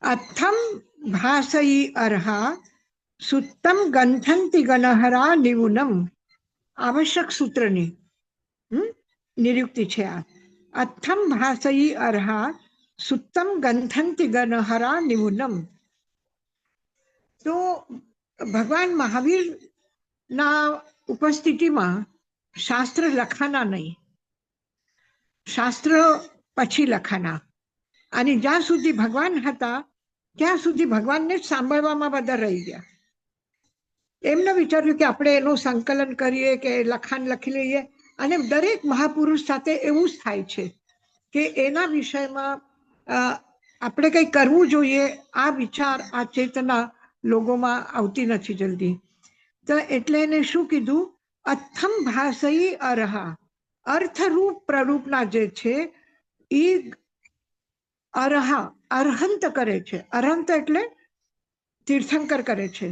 અથમ ભાસઈ અર્હા સુત્તમ ગંથંતિ ગણહરા નિવુનમ. આવશ્યક સૂત્રની નિયુક્તિ છે આ. અથમ ભાસઈ અર્હા સુત્તમ ગંથંતિ ગણહરા નિવુનમ. તો ભગવાન મહાવીરના ઉપસ્થિતિમાં શાસ્ત્ર લખાના નહીં, શાસ્ત્ર પછી લખાના. અને જ્યાં સુધી ભગવાન હતા ત્યાં સુધી ભગવાનને જ સાંભળવામાં બધા રહી ગયા. એમને વિચાર્યું કે આપણે એનું સંકલન કરીએ કે લખાણ લખી લઈએ. અને દરેક મહાપુરુષ સાથે એવું જ થાય છે કે એના વિષયમાં આપણે કંઈ કરવું જોઈએ, આ વિચાર, આ ચેતના લોકોમાં આવતી નથી જલ્દી. તો એટલે એને શું કીધું? અથમ ભાષઈ અર્હા. અર્થરૂપ પ્રરૂપના જે છે એ અર્હા અર્હંત કરે છે. અર્હંત એટલે તીર્થંકર કરે છે.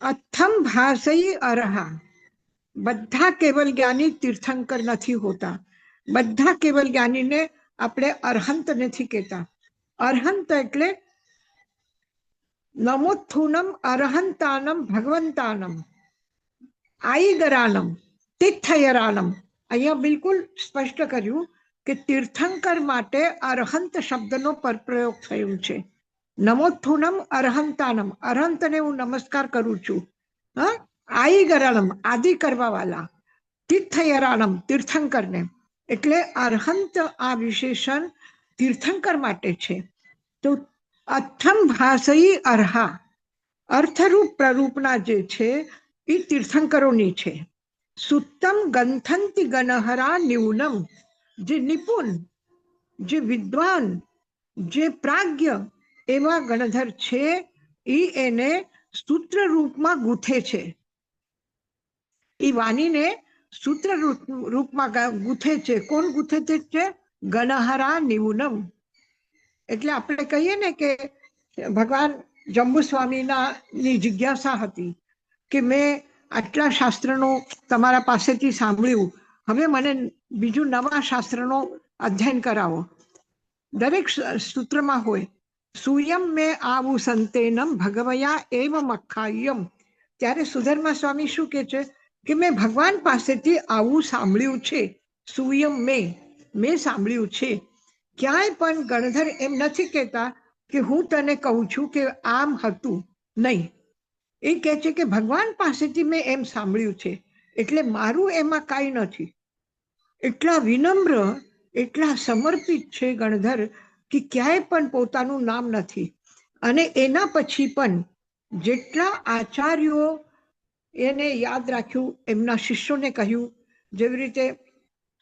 અથમ ભાષઈ અર્હા. બધા કેવલ જ્ઞાની તીર્થંકર નથી હોતા. બધા કેવલ જ્ઞાનીને આપણે અર્હંત નથી કહેતા. અર્હંત એટલે નમોત્થુનમ અર્હંતાનમ ભગવંતાનમ આઈગરાનમ તિથયરાનમ. અહીંયા બિલકુલ સ્પષ્ટ કર્યું કે તીર્થંકર માટે અર્હંત શબ્દનો પરપ્રયોગ થયો છે. નમોત્થુનમ અર્હંતાનમ, અર્હંતને હું નમસ્કાર કરું છું. આઈગરાનમ, આદિ કરવા વાળા. તીર્થયરાનમ, તીર્થંકરને. એટલે અર્હંત આ વિશેષણ તીર્થંકર માટે છે. તો અથમ ભાષઈ અર્હા, અર્થરૂપ પ્રરૂપના જે છે એ તીર્થંકરોની છે. સુત્તમ ગંથંતિ ગણહરા નિવુનમ. જે નિપુણ, જે વિદ્વાન, જે પ્રાજ્ઞ એવા ગણધર છે એ એને સૂત્ર રૂપમાં ગૂંથે છે. એ વાણીને સૂત્ર રૂપમાં ગૂંથે છે. કોણ ગૂંથે છે? ગણહરા નિવુનમ. એટલે આપણે કહીએ ને કે ભગવાન જંબુ સ્વામીની જિજ્ઞાસા હતી કે મેં આટલા શાસ્ત્રનો તમારા પાસેથી સાંભળ્યું, હવે મને બીજું નવા શાસ્ત્રનો અધ્યયન કરાવો. દરેક સૂત્રમાં હોય સુયમ મેં આવું સંતેનમ ભગવયા એવ મખાયમ. ત્યારે સુધર્મા સ્વામી શું કહે છે કે મેં ભગવાન પાસેથી આવું સાંભળ્યું છે. સુયમ મેં સાંભળ્યું છે. ક્યાંય પણ ગણધર એમ નથી કહેતા કે હું તને કહું છું કે આમ હતું. નહીં, એ કહે છે કે ભગવાન પાસેથી મેં એમ સાંભળ્યું છે, એટલે મારું એમાં કાંઈ નથી. એટલા વિનમ્ર, એટલા સમર્પિત છે ગણધર કે ક્યાંય પણ પોતાનું નામ નથી. અને એના પછી પણ જેટલા આચાર્યો એને યાદ રાખ્યું, એમના શિષ્યોને કહ્યું. જેવી રીતે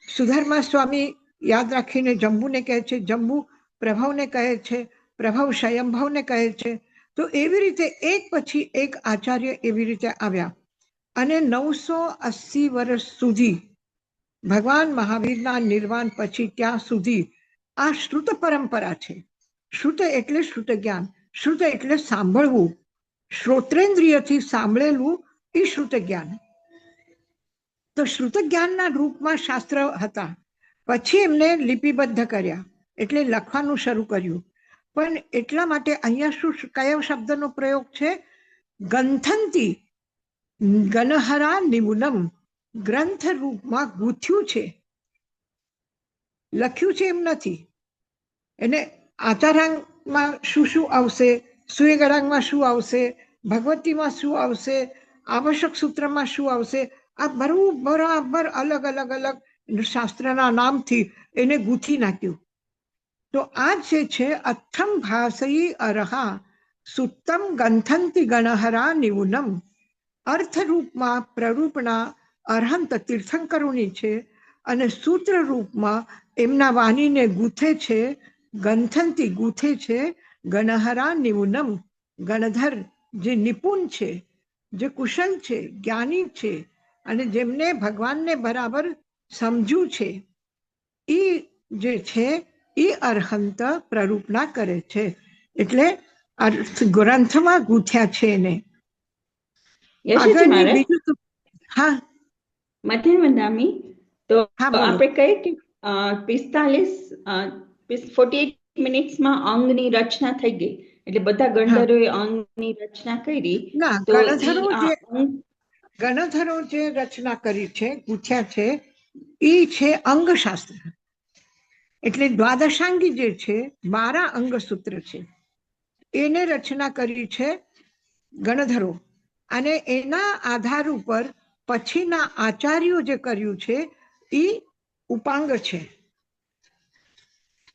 સુધર્મા સ્વામી યાદ રાખીને જંબુને કહે છે, જંબુ પ્રભવને કહે છે, પ્રભવ સ્વયંભવને કહે છે. તો એવી રીતે એક પછી એક આચાર્ય એવી રીતે આવ્યા. અને 980 વર્ષ સુધી ભગવાન મહાવીરના નિર્વાણ પછી ત્યાં સુધી આ શ્રુત પરંપરા છે. શ્રુત એટલે શ્રુત જ્ઞાન. શ્રુત એટલે સાંભળવું. શ્રોત્રેન્દ્રિયથી સાંભળેલું એ શ્રુત જ્ઞાન. તો શ્રુત જ્ઞાનના રૂપમાં શાસ્ત્ર હતા. પછી એમને લિપિબદ્ધ કર્યા, એટલે લખવાનું શરૂ કર્યું. પણ એટલા માટે અહીંયા શું, કયો શબ્દનો પ્રયોગ છે? ગંથંતી ગણહરા નિવુનમ. ગ્રંથ રૂપમાં ગૂંથ્યું છે, લખ્યું છે એમ નથી. એને આચારાંગમાં શું શું આવશે, સુયગળાંગમાં શું આવશે, ભગવતીમાં શું આવશે, આવશ્યક સૂત્રમાં શું આવશે, આ બરાબર અલગ અલગ અલગ શાસ્ત્રના નામથી એને ગૂંથી નાખ્યું. તો આ જે છે અથમ ભાષઈ અર્હા સુત્તમ ગંથંતિ ગણહરા નિવુનમ. અર્થરૂપમાં પ્રરૂપના અર્હંત તીર્થંકરોની છે. અને સૂત્ર રૂપમાં એમના વાણીને ગૂંથે છે, ગંથંતી ગૂંથે છે, ગણહરા નિવુનમ. ગણધર જે નિપુણ છે, જે કુશલ છે, જ્ઞાની છે, અને જેમને ભગવાનને બરાબર સમજ્યું છે, એ જે છે એ અર્હંત પ્રરૂપના કરે છે. એટલે ગ્રંથમાં ગૂંથ્યા છે એને. હા મધ્યમ વંદામી. તો આપણે કહીએ કે 48 મિનિટ્સમાં અંગની રચના થઈ ગઈ, એટલે બધા ગણધરોએ અંગની રચના કરી. ના, તો ગણધરો જે રચના કરી છે, પૂછ્યા છે, એ છે અંગશાસ્ત્ર. એટલે દ્વાદશાંગી જે છે 12 અંગસૂત્ર છે, એને રચના કરી છે ગણધરો, અને એના આધાર ઉપર પછીના આચાર્યો જે કર્યું છે એ ઉપાંગ છે.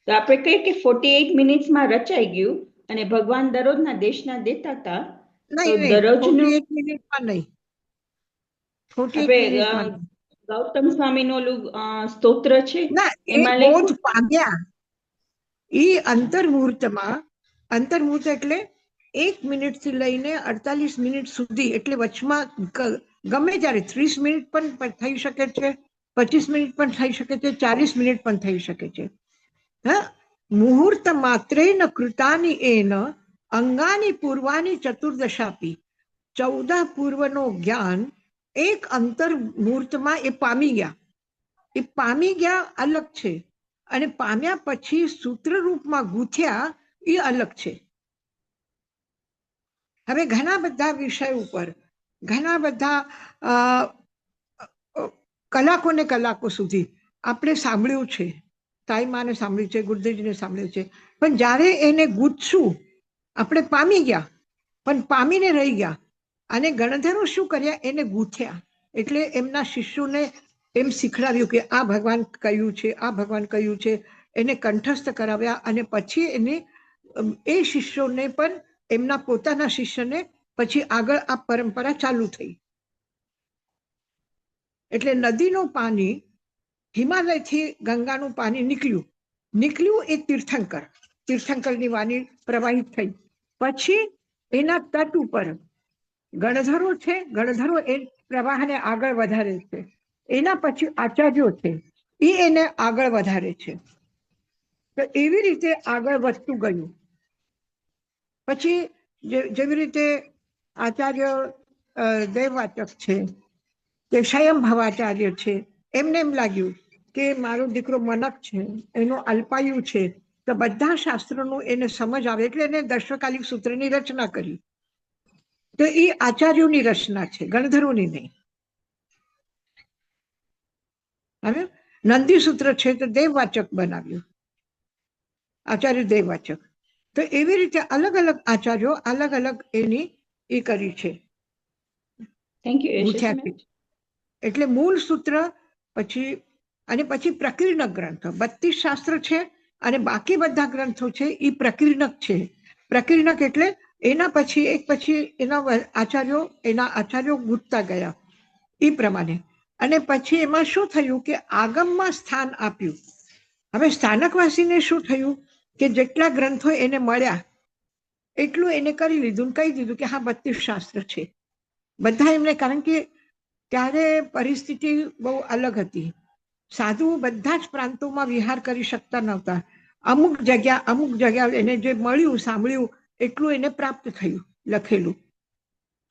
તો આપણે કહીએ કે 48 મિનિટ્સમાં રચાઈ ગયું, અને ભગવાન દરરોજના દેશના દેતા હતા. ગૌતમ સ્વામીનું ઓલું સ્તોત્ર છે, એમાં બોધ પામ્યા. એ અંતર્મુહૂર્ત એટલે 1 મિનિટથી લઈને 48 મિનિટ સુધી, એટલે વચમાં ગમે ત્યારે 30 મિનિટ પણ થઈ શકે છે, 25 મિનિટ પણ થઈ શકે છે, 40 મિનિટ પણ થઈ શકે છે. મુહૂર્ત માત્રેન કૃતાની એન અંગાની પૂર્વાની ચતુર્દશાપી. 14 પૂર્વનો જ્ઞાન એક અંતર મુહૂર્તમાં એ પામી ગયા અલગ છે, અને પામ્યા પછી સૂત્ર રૂપમાં ગૂંથ્યા એ અલગ છે. હવે ઘણા બધા વિષય ઉપર ઘણા બધા કલાકો સુધી આપણે સાંભળ્યું છે, તાઈમાને સાંભળ્યું છે, ગુરુદેવજીને સાંભળ્યું છે, પણ જ્યારે એને ગૂંથશું આપણે પામી ગયા, પણ પામીને રહી ગયા. અને ગણધરો શું કર્યા, એને ગૂંથ્યા. એટલે એમના શિષ્યોને એમ શીખડાવ્યું કે આ ભગવાન કયું છે, આ ભગવાન કયું છે, એને કંઠસ્થ કરાવ્યા. અને પછી એને એ શિષ્યોને પણ એમના પોતાના શિષ્યને પછી આગળ આ પરંપરા ચાલુ થઈ. એટલે નદીનું પાણી, હિમાલયથી ગંગાનું પાણી નીકળ્યું એ તીર્થંકરની વાણી પ્રવાહિત થઈ. પછી એના તટ ઉપર ગણધરો છે, ગણધરો એ પ્રવાહને આગળ વધારે છે. એના પછી આચાર્યો છે, એ એને આગળ વધારે છે. તો એવી રીતે આગળ વધતું ગયું. પછી જેવી રીતે આચાર્ય દેવવાચક છે, કે સ્વયંભવાચાર્ય છે, એમને એમ લાગ્યું કે મારો દીકરો મનક છે, એનો અલ્પાયુ છે, તો બધા શાસ્ત્રોનું એને સમજ આવે, એટલે એને દર્શકાલિક સૂત્રની રચના કરી. તો એ આચાર્યોની રચના છે, ગણધરોની નહીં. હવે નંદી સૂત્ર છે તો દેવવાચક બનાવ્યું, આચાર્ય દેવવાચક. તો એવી રીતે અલગ અલગ આચાર્યો અલગ અલગ એની એ કરી છે. એટલે મૂળ સૂત્ર પછી પ્રકીર્ણક ગ્રંથો 32 શાસ્ત્ર છે, અને બાકી બધા ગ્રંથો છે એ પ્રકીર્ણક છે. પ્રકીર્ણક એટલે એના પછી એક પછી એના આચાર્યો ગૂંથતા ગયા એ પ્રમાણે. અને પછી એમાં શું થયું કે આગમમાં સ્થાન આપ્યું. હવે સ્થાનકવાસીને શું થયું કે જેટલા ગ્રંથો એને મળ્યા એટલું એને કરી લીધું, કહી દીધું કે હા 32 શાસ્ત્ર છે બધા એમને. કારણ કે ત્યારે પરિસ્થિતિ બહુ અલગ હતી. સાધુ બધા જ પ્રાંતોમાં વિહાર કરી શકતા નહોતા. અમુક જગ્યા એને જે મળ્યું સાંભળ્યું એટલું એને પ્રાપ્ત થયું લખેલું.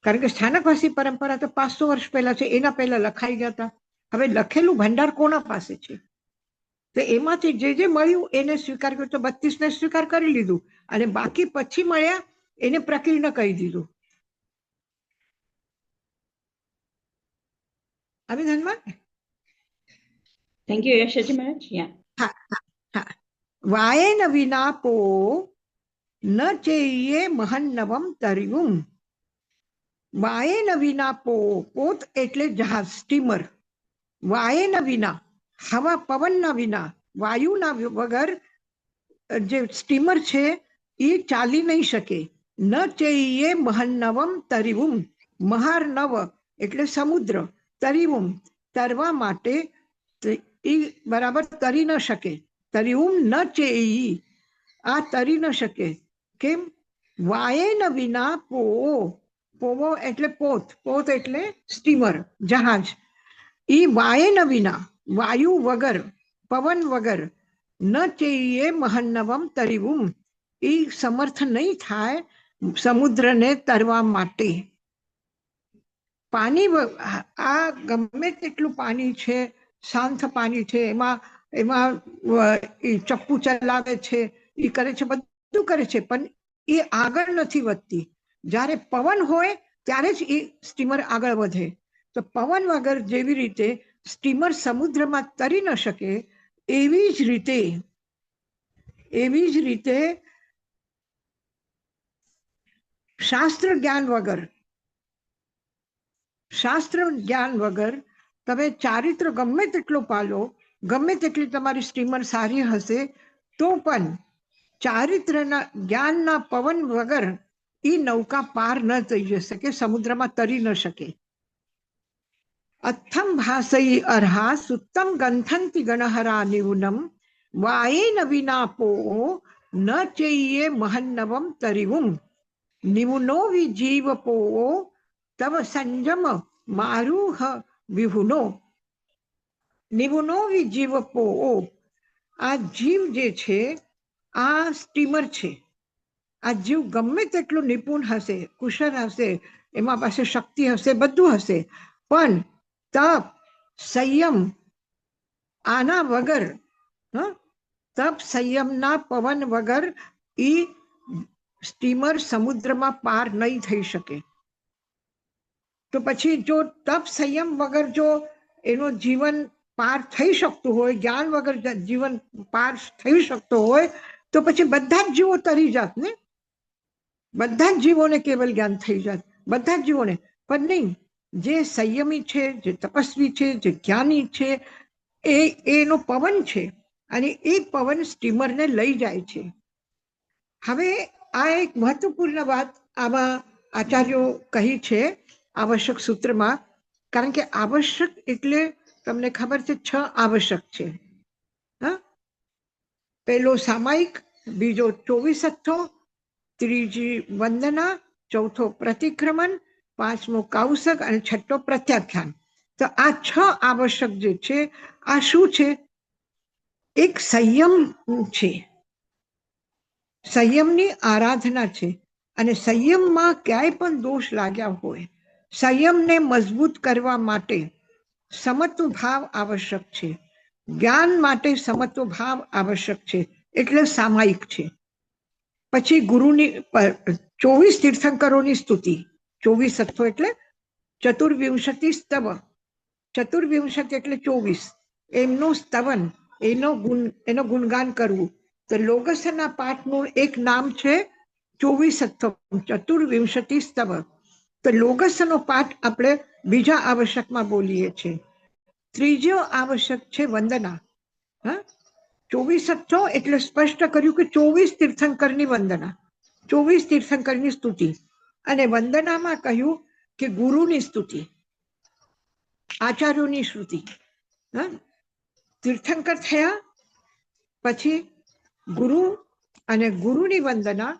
કારણ કે સ્થાનકવાસી પરંપરા તો 500 વર્ષ પહેલા છે, એના પહેલા લખાઈ ગયા હતા. હવે લખેલું ભંડાર કોના પાસે છે? તો એમાંથી જે મળ્યું એને સ્વીકાર કર્યો. તો 32 ને સ્વીકાર કરી લીધું, અને બાકી પછી મળ્યા એને પ્રકીર્ણ કહી દીધું. અભિધાનમાં થેન્ક યુ યશજી મહારાજ. વાયેન વિના પો ન ચેયે મહન્નવમ તર્યું. વાયેન વિના પોત એટલે જહાજ, સ્ટીમર. વાયેન વિના, હવા પવનના વિના, વાયુના વગર જે સ્ટીમર છે એ ચાલી નહીં શકે. ન ચેયે મહન્નવમ તરિવું. મહાર નવ એટલે સમુદ્ર, તરિવું તરવા માટે એ બરાબર તરી ન શકે. તરિવું ન ચેયી, આ તરી ન શકે. કેમ? વાયેન વિના પોવો એટલે પોત એટલે સ્ટીમર, જહાજ. એ વાયેન વિના, વાયુ વગર, પવન વગર, ન ચેયે મહન્નવમ તરિવું, એ સમર્થ નહીં થાય સમુદ્રને તરવા માટે. પાણી, આ ગમે તેટલું પાણી છે, શાંત પાણી છે, એમાં ચપ્પુ ચલાવે છે, એ કરે છે, બધું કરે છે, પણ એ આગળ નથી વધતી. જ્યારે પવન હોય ત્યારે જ એ સ્ટીમર આગળ વધે. તો પવન વગર જેવી રીતે સ્ટીમર સમુદ્રમાં તરી ન શકે, એવી જ રીતે શાસ્ત્ર જ્ઞાન વગર તમે ચારિત્ર ગમે તેટલો પાલો, ગમે તેટલી તમારી સ્ટીમર સારી હશે, તો પણ ચારિત્રના જ્ઞાનના પવન વગર એ નૌકા પાર ન થઈ શકે, સમુદ્રમાં તરી ન શકે. અથમ ભાસઈ અર્હા સુત્તમ ગંથંતિ ગણહરા નિવુનમ વાયેન વિનાપો ન ચૈયે મહન્નવમ તરિવું નિવુનો વિજીવપો તવ સંજમ મારુહ વિહુનો. નિવુનો વિજીવપો, આ જીવ જે છે આ સ્ટીમર છે. આ જીવ ગમે તેટલું નિપુણ હશે, કુશળ હશે, એમાં પાસે શક્તિ હશે, બધું હશે, પણ તપ સંયમ આના વગર, તપ સંયમના પવન વગર એ સ્ટીમર સમુદ્રમાં પાર નહીં થઈ શકે. તો પછી જો તપ સંયમ વગર જો એનું જીવન પાર થઈ શકતું હોય, જ્ઞાન વગર જીવન પાર થઈ શકતો હોય, તો પછી બધા જ જીવો તરી જાત ને, બધા જ જીવોને કેવલ જ્ઞાન થઈ જાત, બધા જ જીવોને. પણ નહીં, જે સંયમી છે, જે તપસ્વી છે, જે જ્ઞાની છે, એનો પવન છે, અને એ પવન સ્ટીમરને લઈ જાય છે. હવે આ એક મહત્વપૂર્ણ વાત આમાં આચાર્યો કહી છે આવશ્યક સૂત્રમાં, કારણ કે આવશ્યક એટલે તમને ખબર છે 6 આવશ્યક છે. પહેલો સામાયિક, બીજો 24 ત્રીજી વંદના, ચોથો પ્રતિક્રમણ, પાંચમો કૌશક અને છઠ્ઠો પ્રત્યાખ્યાન. તો આ 6 આવશ્યક જે છે આ શું છે? એક સંયમ છે, સંયમની આરાધના છે. અને સંયમમાં ક્યાંય પણ દોષ લાગ્યા હોય, સંયમને મજબૂત કરવા માટે સમત્વ ભાવ આવશ્યક છે. જ્ઞાન માટે સમત્વ ભાવ આવશ્યક છે, એટલે સામાયિક છે. પછી ગુરુની 24 તીર્થંકરોની સ્તુતિ, 24 એટલે ચતુર્વિંશતિ સ્તવ, ચતુર્વિંશતિ એટલે 24, એમનું સ્તવન, એનો ગુણગાન કરવું. તો લોગસના પાઠનું એક નામ છે 24 ચતુર્વિંશતિ સ્તવ. તો લોગસનો પાઠ આપણે બીજા આવશ્યકમાં બોલીએ છીએ. ત્રીજો આવશ્યક છે વંદના. 24 એટલે સ્પષ્ટ કર્યું કે 24 તીર્થંકરની વંદના, 24 તીર્થંકરની સ્તુતિ. અને વંદનામાં કહ્યું કે ગુરુની સ્તુતિ, આચાર્યોની સ્તુતિ. તીર્થંકર થયા પછી ગુરુ અને ગુરુની વંદના,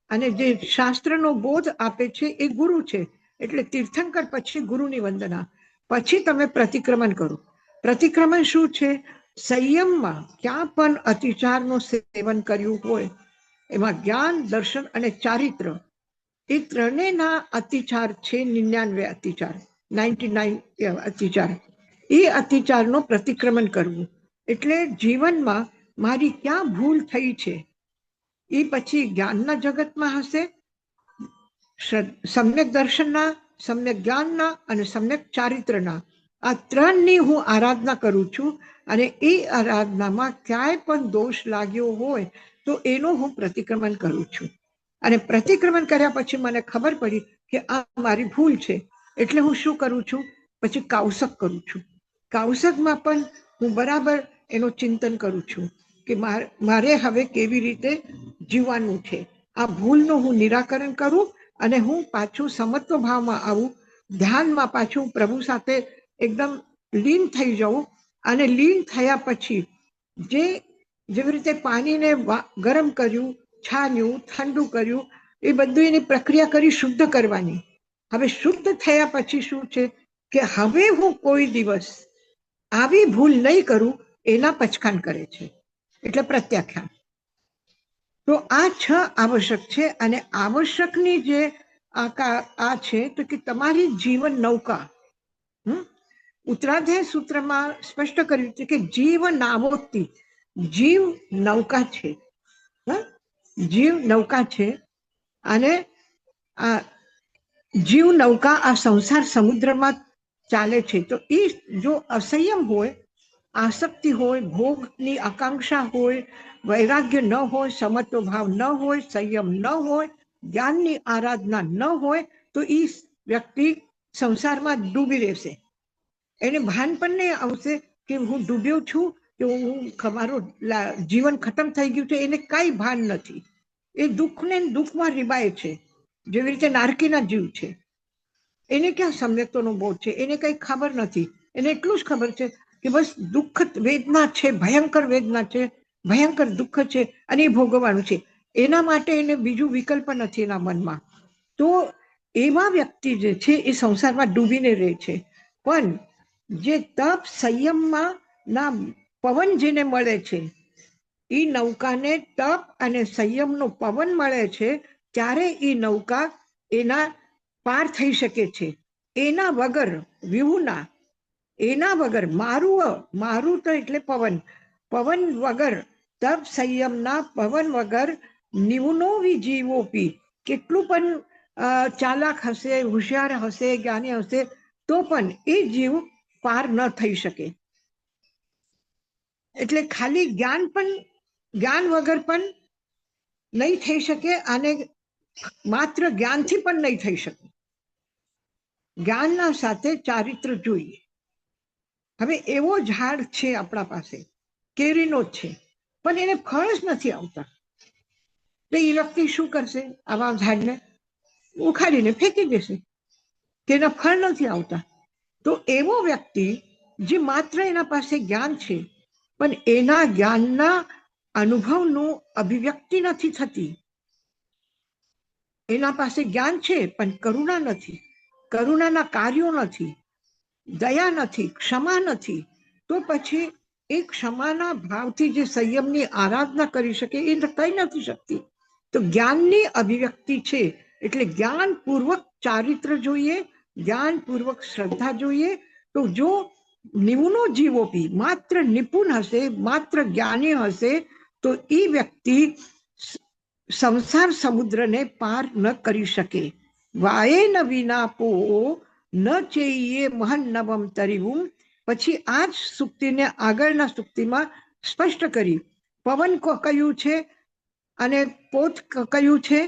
અને જે શાસ્ત્રનો બોધ આપે છે એ ગુરુ છે, એટલે તીર્થંકર પછી ગુરુની વંદના. પછી તમે પ્રતિક્રમણ કરો. પ્રતિક્રમણ શું છે? સંયમમાં ક્યાં પણ અતિચારનું સેવન કર્યું હોય, એમાં જ્ઞાન, દર્શન અને ચારિત્ર, એ ત્રણેયના અતિચાર છે 99 અતિચાર, 99 અતિચાર. એ અતિચારનો પ્રતિક્રમણ કરવું, એટલે જીવનમાં મારી ક્યાં ભૂલ થઈ છે, એ પછી જ્ઞાનના જગતમાં હશે, સમ્યક દર્શનના, સમ્યક જ્ઞાનના અને સમ્યક ચારિત્રના, આ ત્રણની હું આરાધના કરું છું. અને એ આરાધનામાં ક્યાંય પણ દોષ લાગ્યો હોય તો એનું હું પ્રતિક્રમણ કરું છું. અને પ્રતિક્રમણ કર્યા પછી મને ખબર પડી કે આ મારી ભૂલ છે, એટલે હું શું કરું છું? પછી કૌશક કરું છું. કૌશકમાં પણ હું બરાબર એનું ચિંતન કરું છું કે મારે હવે કેવી રીતે જીવવાનું છે. આ ભૂલનું હું નિરાકરણ કરું અને હું પાછું સમત્વ ભાવમાં આવું, ધ્યાનમાં પાછું પ્રભુ સાથે એકદમ લીન થઈ જાઉં. અને લીન થયા પછી જેવી રીતે પાણીને ગરમ કર્યું, છાન્યું, ઠંડુ કર્યું, એ બધું એની પ્રક્રિયા કરી શુદ્ધ કરવાની. હવે શુદ્ધ થયા પછી શું છે કે હવે હું કોઈ દિવસ આવી ભૂલ નહીં કરું, એના પચખાન કરે છે, એટલે પ્રત્યાખ્યાન. તો આ 6 આવશ્યક છે. અને આવશ્યકની જે આ છે તો કે તમારી જીવન નૌકા, ઉત્તરાધ્યાય સૂત્રમાં સ્પષ્ટ કર્યું છે કે જીવ નાવોક્તિ, જીવ નૌકા છે. જીવ નૌકા છે અને આ જીવ નૌકા આ સંસાર સમુદ્રમાં ચાલે છે. તો એ જો અસંયમ હોય, આસક્તિ હોય, ભોગની આકાંક્ષા હોય, વૈરાગ્ય ન હોય, સમત્વ ભાવ ન હોય, સંયમ ન હોય, જ્ઞાનની આરાધના ન હોય, તો એ વ્યક્તિ સંસારમાં ડૂબી રહેશે. એને ભાન પણ નહીં આવશે કે હું ડૂબ્યો છું, કે હું મારું જીવન ખતમ થઈ ગયું છે. એને કઈ ભાન નથી. એ દુઃખને દુઃખમાં રીબાય છે, જેવી રીતે નારકીના જીવ છે. એને ક્યાં સમ્યક્તોનો બોધ છે? એને કઈ ખબર નથી. એને એટલું જ ખબર છે કે બસ દુઃખ વેદના છે, ભયંકર વેદના છે, ભયંકર દુઃખ છે અને એ ભોગવવાનું છે. એના માટે એને બીજું વિકલ્પ નથી એના મનમાં. તો એવા વ્યક્તિ જે છે એ સંસારમાં ડૂબીને રહે છે. પણ જે તપ સંયમમાં ના પવન જેને મળે છે, એ નૌકાને તપ અને સંયમનો પવન મળે છે, ત્યારે એ નૌકા એના પાર થઈ શકે છે. એના વગર વિહુના, એના વગર મારું તો એટલે પવન, પવન વગર, તપ સંયમના પવન વગર નિવનો જીવો પી, કેટલું પણ ચાલાક હશે, હોશિયાર હશે, જ્ઞાની હશે, તો પણ એ જીવ પાર ન થઈ શકે. એટલે ખાલી જ્ઞાન વગર પણ નહીં થઈ શકે અને માત્ર જ્ઞાનથી પણ નહીં થઈ શકે. જ્ઞાનના સાથે ચારિત્ર જોઈએ. હવે એવો ઝાડ છે આપણા પાસે, કેરીનો જ છે, પણ એને ફળ જ નથી આવતા. તો એ વ્યક્તિ શું કરશે? આવા ઝાડને ઉખાડીને ફેંકી દેશે કે એના ફળ નથી આવતા. તો એવો વ્યક્તિ જે માત્ર એના પાસે જ્ઞાન છે, પણ એના જ્ઞાનના અનુભવનું અભિવ્યક્તિ નથી થતી. એના પાસે જ્ઞાન છે પણ કરુણા નથી, કરુણાના કાર્યો નથી, દયા નથી, ક્ષમા નથી. તો પછી એ ક્ષમાના ભાવથી જે સંયમની આરાધના કરી શકે એ કઈ નથી શકતી. તો જ્ઞાનની અભિવ્યક્તિ છે, એટલે જ્ઞાનપૂર્વક ચારિત્ર જોઈએ, જ્ઞાનપૂર્વક શ્રદ્ધા જોઈએ. તો જો નિવનો જીવો બી માત્ર નિપુણ હશે, માત્ર જ્ઞાની હશે, તો એ વ્યક્તિ સંસાર સમુદ્રને પાર ન કરી શકે. વાયે ન વિનાપો ન ચેયે મહન નવમ તરીવું. પછી આ જ સુક્તિને આગળના સુક્તિમાં સ્પષ્ટ કરી. પવન કયું છે અને પોત કયું છે?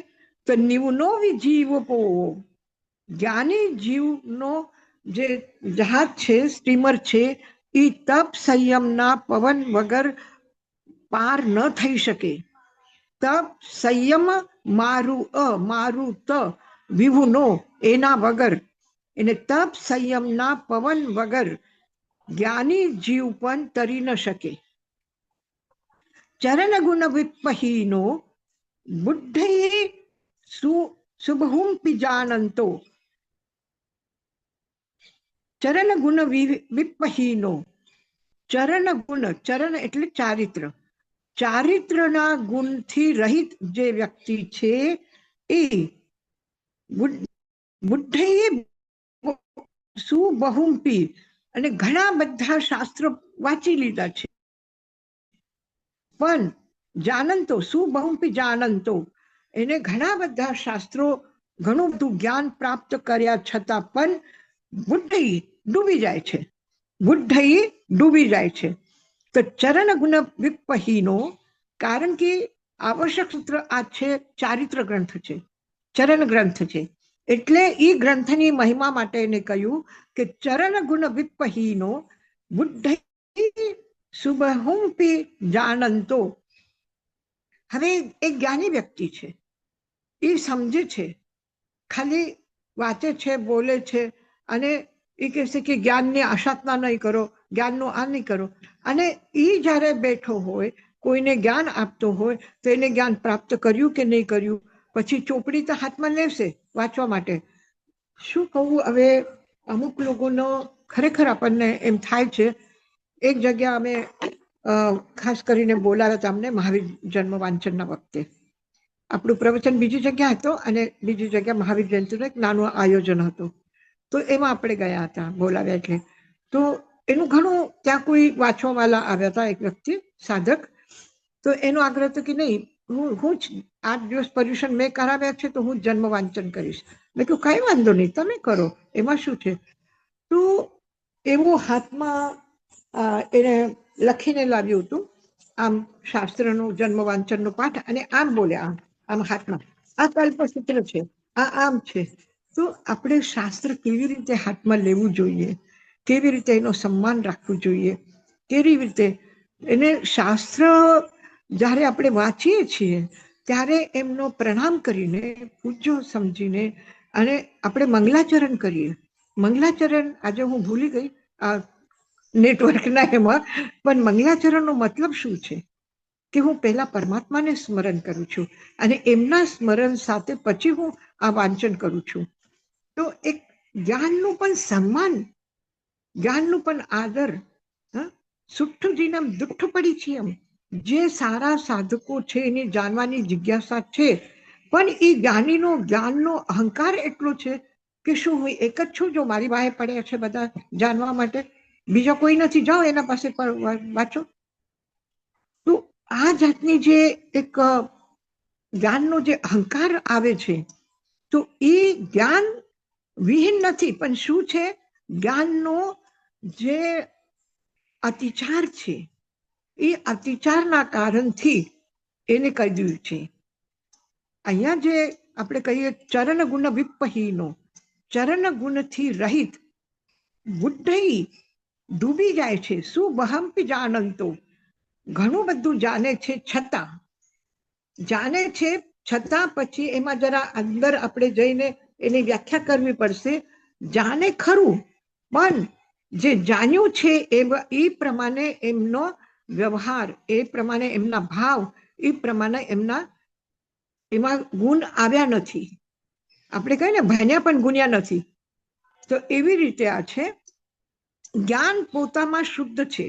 તો નિવનો જીવ પો, જ્ઞાની જીવનો જે જહાજ છે, સ્ટીમર છે, એ તપ સંયમના પવન વગર પાર ન થઈ શકે. તપ સંયમ મારું ત વિભુનો, એના વગર, એને તપ સંયમના પવન વગર જ્ઞાની જીવ પણ તરી ન શકે. ચરણ ગુણ વિપહીનો બુદ્ધયે શુભહુંપિ જાનંતો. ચરણ ગુણ વિપહીનો, ચરણ ગુણ, ચરણ એટલે ચારિત્ર, ચારિત્રના ગુણથી રહિત જે વ્યક્તિ છે એ બુદ્ધયે સુબહુંપી, અને ઘણા બધા શાસ્ત્રો વાંચી લીધા છે, પણ જાનંતો, સુબહુંપી જાનંતો, એને ઘણા બધા શાસ્ત્રો, ઘણું બધું જ્ઞાન પ્રાપ્ત કર્યા છતાં પણ બુદ્ધઈ ડૂબી જાય છે, બુદ્ધઈ ડૂબી જાય છે. તો ચરણ ગુણ વિપહીનો, કારણ કે આવશ્યક સૂત્ર આ છે, ચારિત્ર ગ્રંથ છે, ચરણ ગ્રંથ છે, એટલે એ ગ્રંથની મહિમા માટે એને કહ્યું કે ચરણ ગુણ વિપહીનો બુદ્ધ સુબહુંપી જાનંતો. હવે એક જ્ઞાની વ્યક્તિ છે, એ સમજે છે, ખાલી વાંચે છે, બોલે છે, અને એ કહેશે કે જ્ઞાનની આશાતના નહીં કરો, જ્ઞાનનું આ નહીં કરો. અને એ જ્યારે બેઠો હોય, કોઈને જ્ઞાન આપતો હોય, તો એને જ્ઞાન પ્રાપ્ત કર્યું કે નહીં કર્યું, પછી ચોપડી તો હાથમાં લેશે વાંચવા માટે. શું કહું હવે, અમુક લોકોનો ખરેખર આપણને એમ થાય છે. એક જગ્યા અમે ખાસ કરીને બોલાવ્યા હતા અમને મહાવીર જન્મ વાંચનના વખતે. આપણું પ્રવચન બીજી જગ્યા હતો અને બીજી જગ્યા મહાવીર જયંતિનું એક નાનું આયોજન હતું. તો એમાં આપણે ગયા હતા બોલાવ્યા એટલે. તો એનું ઘણું, ત્યાં કોઈ વાંચવાવાળા આવ્યા હતા, એક વ્યક્તિ સાધક. તો એનો આગ્રહ હતો કે નહીં, હું જ 8 દિવસ પર્યુષણ મેં કરાવ્યા છે તો હું જ જન્મ વાંચન કરીશ. મેં કહ્યું કઈ વાંધો નહીં, તમે કરો, એમાં શું છે. તો એવું હાથમાં એને લખીને લાવ્યું હતું, આમ શાસ્ત્રનું જન્મ વાંચનનું પાઠ, અને આમ બોલ્યા, આમ હાથમાં, આ કલ્પસૂત્ર છે, આ આમ છે. તો આપણે શાસ્ત્ર કેવી રીતે હાથમાં લેવું જોઈએ, કેવી રીતે એનો સન્માન રાખવું જોઈએ, કેવી રીતે એને શાસ્ત્ર જ્યારે આપણે વાંચીએ છીએ ત્યારે એમનો પ્રણામ કરીને, પૂજ્ય સમજીને, અને આપણે મંગલાચરણ કરીએ. મંગલાચરણ આજે હું ભૂલી ગઈ આ નેટવર્કના એમાં, પણ મંગલાચરણનો મતલબ શું છે કે હું પહેલા પરમાત્માને સ્મરણ કરું છું અને એમના સ્મરણ સાથે પછી હું આ વાંચન કરું છું. તો એક જ્ઞાનનું પણ સન્માન, જ્ઞાનનું પણ આદર. સુઠ્ઠુજીને દુઠ્ઠ પડી છે એમ, જે સારા સાધકો છે એની જાણવાની જિજ્ઞાસા છે, પણ એ જ્ઞાનનો અહંકાર એટલો છે કે શું હું એક જ છું, જો મારી વાહે પડ્યા છે બધા જાણવા માટે, બીજો કોઈ નથી, જાઓ એના પાસે વાંચો. તો આ જાતની જે એક જ્ઞાનનો જે અહંકાર આવે છે, તો એ જ્ઞાન વિહીન નથી, પણ શું છે, જ્ઞાનનો જે અતિચાર છે, એ અતિચારના કારણથી એને કહી દીધું છે. અહીંયા જે આપણે કહીએ ચરણ ગુણ વિપહીનો, ચરણ ગુણથી રહિત બુદ્ધિ ડૂબી જાય છે. શું બહમ્પી જાણંતો, ઘણું બધું જાણે છે છતાં, જાણે છે છતાં પછી એમાં જરા અંદર આપણે જઈને એની વ્યાખ્યા કરવી પડશે. જાણે ખરું, પણ જે જાણ્યું છે એ પ્રમાણે એમનો વ્યવહાર, એ પ્રમાણે એમના ભાવ, એ પ્રમાણે એમાં ગુણ આવ્યા નથી. આપણે કહીએ ને ભણ્યા પણ ગુણ્યા નથી. તો એવી રીતે આ છે. જ્ઞાન પોતામાં શુદ્ધ છે,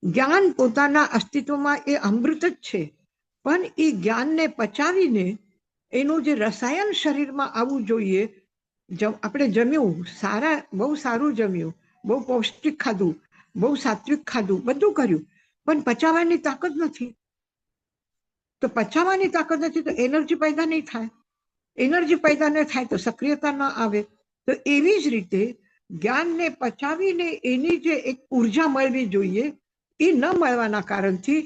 જ્ઞાન પોતાના અસ્તિત્વમાં એ અમૃત જ છે, પણ એ જ્ઞાનને પચાવીને એનું જે રસાયણ શરીરમાં આવવું જોઈએ. આપણે જમ્યું, બહુ સારું જમ્યું, બહુ પૌષ્ટિક ખાધું, બહુ સાત્વિક ખાધું, બધું કર્યું, પણ પચાવવાની તાકાત નથી. તો પચાવવાની તાકાત નથી તો એનર્જી પેદા નહીં થાય, એનર્જી પેદા ન થાય તો સક્રિયતા ન આવે. તો એવી જ રીતે જ્ઞાનને પચાવીને એની જે એક ઉર્જા મળવી જોઈએ એ ન મળવાના કારણથી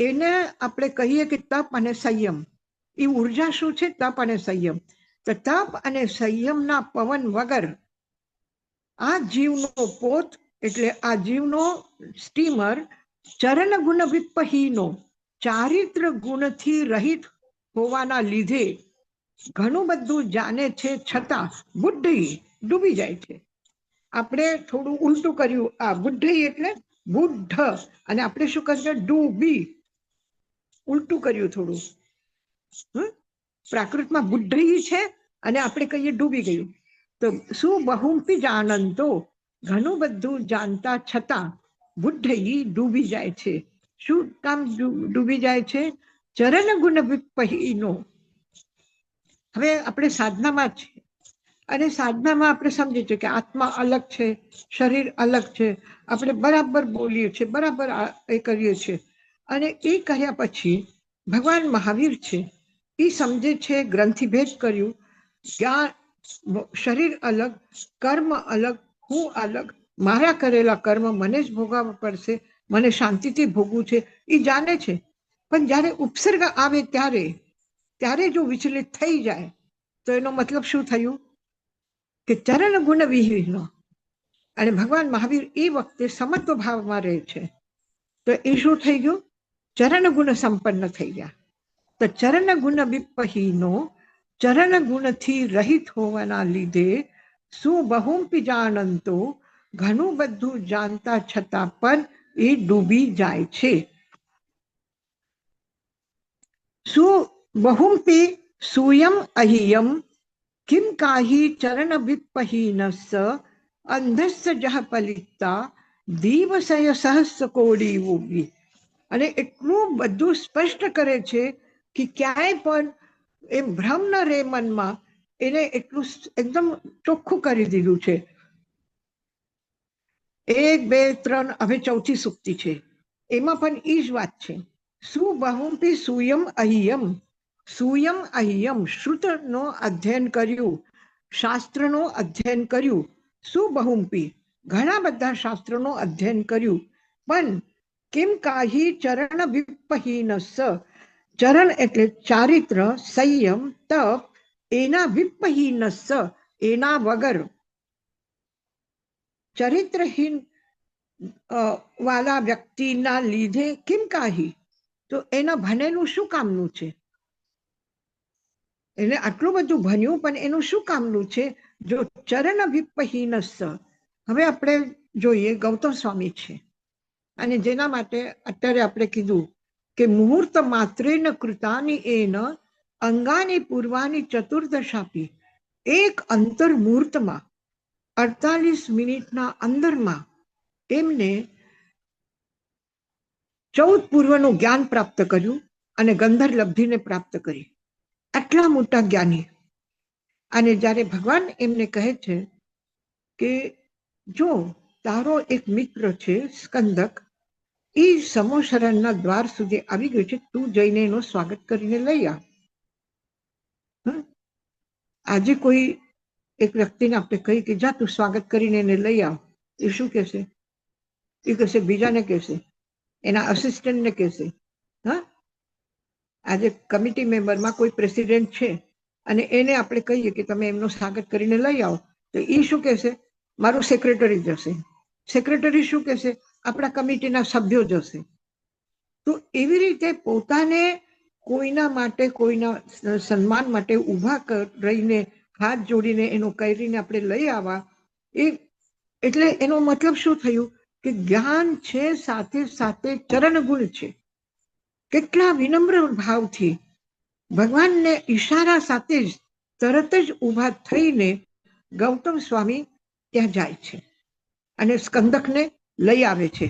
એને આપણે કહીએ કે તપ અને સંયમ. એ ઉર્જા શું છે? તપ અને સંયમ. તો તપ અને સંયમના પવન વગર આ જીવનો પોત, એટલે આ જીવનો સ્ટીમર ચરણ ગુણ વિપહીનો, ચારિત્ર ગુણથી રહિત હોવાના લીધે ઘણું બધું જાણે છે છતાં બુદ્ધિ ડૂબી જાય છે. આપણે થોડું ઉલટું કર્યું, આ બુદ્ધિ એટલે બુદ્ધ, અને આપણે શું કરીએ? ડૂબી, ઉલટું કર્યું થોડું. પ્રાકૃતમાં બુદ્ધિ છે અને આપણે કહીએ ડૂબી ગયું. તો શું બહુંપી જાણંતો, ઘણું બધું જાણતા છતાં બુદ્ધિ ડૂબી જાય છે. શું કામ ડૂબી જાય છે? ચરણ ગુણ વિપહીનો. હવે આપણે સાધનામાં છે, અને સાધનામાં આપણે સમજીએ છીએ કે આત્મા અલગ છે, શરીર અલગ છે, આપણે બરાબર બોલીએ છીએ, બરાબર એ કરીએ છીએ. અને એ કર્યા પછી ભગવાન મહાવીર છે, એ સમજે છે ગ્રંથિભેદ કર્યું, જ્ઞાન, શરીર અલગ, કર્મ અલગ, હું અલગ, મારા કરેલા કર્મ મને જ ભોગવવા પડશે, મને શાંતિથી ભોગવું છે, એ જાણે છે. પણ જ્યારે ઉપસર્ગ આવે ત્યારે જો વિચલિત થઈ જાય તો એનો મતલબ શું થયું કે ચરણ ગુણ વિહીનો. અને ભગવાન મહાવીર એ વખતે સમત્વ ભાવમાં રહે છે. તો એ શું થઈ ગયું? ચરણ ગુણ સંપન્ન થઈ ગયા. તો ચરણ ગુણ વિપહીનો, ચરણ ગુણથી રહિત હોવાના લીધે શું બહુંપી જાણંતો, ઘણું બધું જાણતા છતાં પણ એ ડૂબી જાય છે. શું બહુંપી સુયમ અહિયમ કિમ કાહી ચરણ વિપહીનસ્સ અંધસ્સ જહ પલિતા દીવસય સહસ્ર કોડી ઉગી. અને એટલું બધું સ્પષ્ટ કરે છે કે ક્યાંય પણ એમ ભ્રમ ન રહે મનમાં. એને એટલું એકદમ ચોખ્ખું કરી દીધું છે. 1, 2, 3, હવે 4થી સૂક્તિ છે, એમાં પણ એ જ વાત છે. સુબહુંપી સુયમ અહિયમ. સુયમ અહિયમ, શ્રુતનો અધ્યયન કર્યું, શાસ્ત્રનો અધ્યયન કર્યું. સુબહુંપી, ઘણા બધા શાસ્ત્રોનો અધ્યયન કર્યું. પણ કિમ કાહી ચરણ વિપહીનસ, ચરણ એટલે ચારિત્ર, સંયમ, તપ, એના વિપહીનસ, એના વગર, ચરિત્રહીન વાલા વ્યક્તિના લીધે કિમ કાહી, તો એના ભણેલું શું કામનું છે? એને આટલું બધું ભણ્યું પણ એનું શું કામનું છે? જો ચરણ વિપહીનસ. હવે આપણે જોઈએ ગૌતમ સ્વામી છે, અને જેના માટે અત્યારે આપણે કીધું કે મુહૂર્ત માત્રેન કૃતાની એન અંગાની પૂર્વાની ચતુર્દશાપી. એક અંતર મુહૂર્તમાં 48 મિનિટના અંદરમાં એમને 14 પૂર્વનું જ્ઞાન પ્રાપ્ત કર્યું અને ગંધર્વ લબ્ધિને પ્રાપ્ત કરી. આટલા મોટા જ્ઞાની. અને જ્યારે ભગવાન એમને કહે છે કે જો તારો એક મિત્ર છે સ્કંદક, એ સમોશરણના દ્વાર સુધી આવી ગયો છે, તું જઈને એનું સ્વાગત કરીને લઈ આવ. આજે કોઈ એક વ્યક્તિને આપણે કહી કે જા તું સ્વાગત કરીને એને લઈ આવ, એ શું કહેશે? એ કહેશે બીજાને કહેશે, એના અસિસ્ટન્ટને કહેશે. હા, આજે કમિટી મેમ્બરમાં કોઈ પ્રેસિડેન્ટ છે અને એને આપણે કહીએ કે તમે એમનું સ્વાગત કરીને લઈ આવો, તો એ શું કહેશે? મારું સેક્રેટરી જશે. સેક્રેટરી શું કહેશે? આપણા કમિટીના સભ્યો જશે. તો એવી રીતે પોતાને કોઈના માટે, કોઈના સન્માન માટે ઊભા રહીને હાથ જોડીને એનું કરીને આપણે લઈ આવવા, એ એટલે એનો મતલબ શું થયું કે જ્ઞાન છે સાથે સાથે ચરણ ગુણ છે. કેટલા વિનમ્ર ભાવથી ભગવાનને ઈશારા સાથે જ તરત જ ઊભા થઈને ગૌતમ સ્વામી ત્યાં જાય છે અને સ્કંદકને લઈ આવે છે.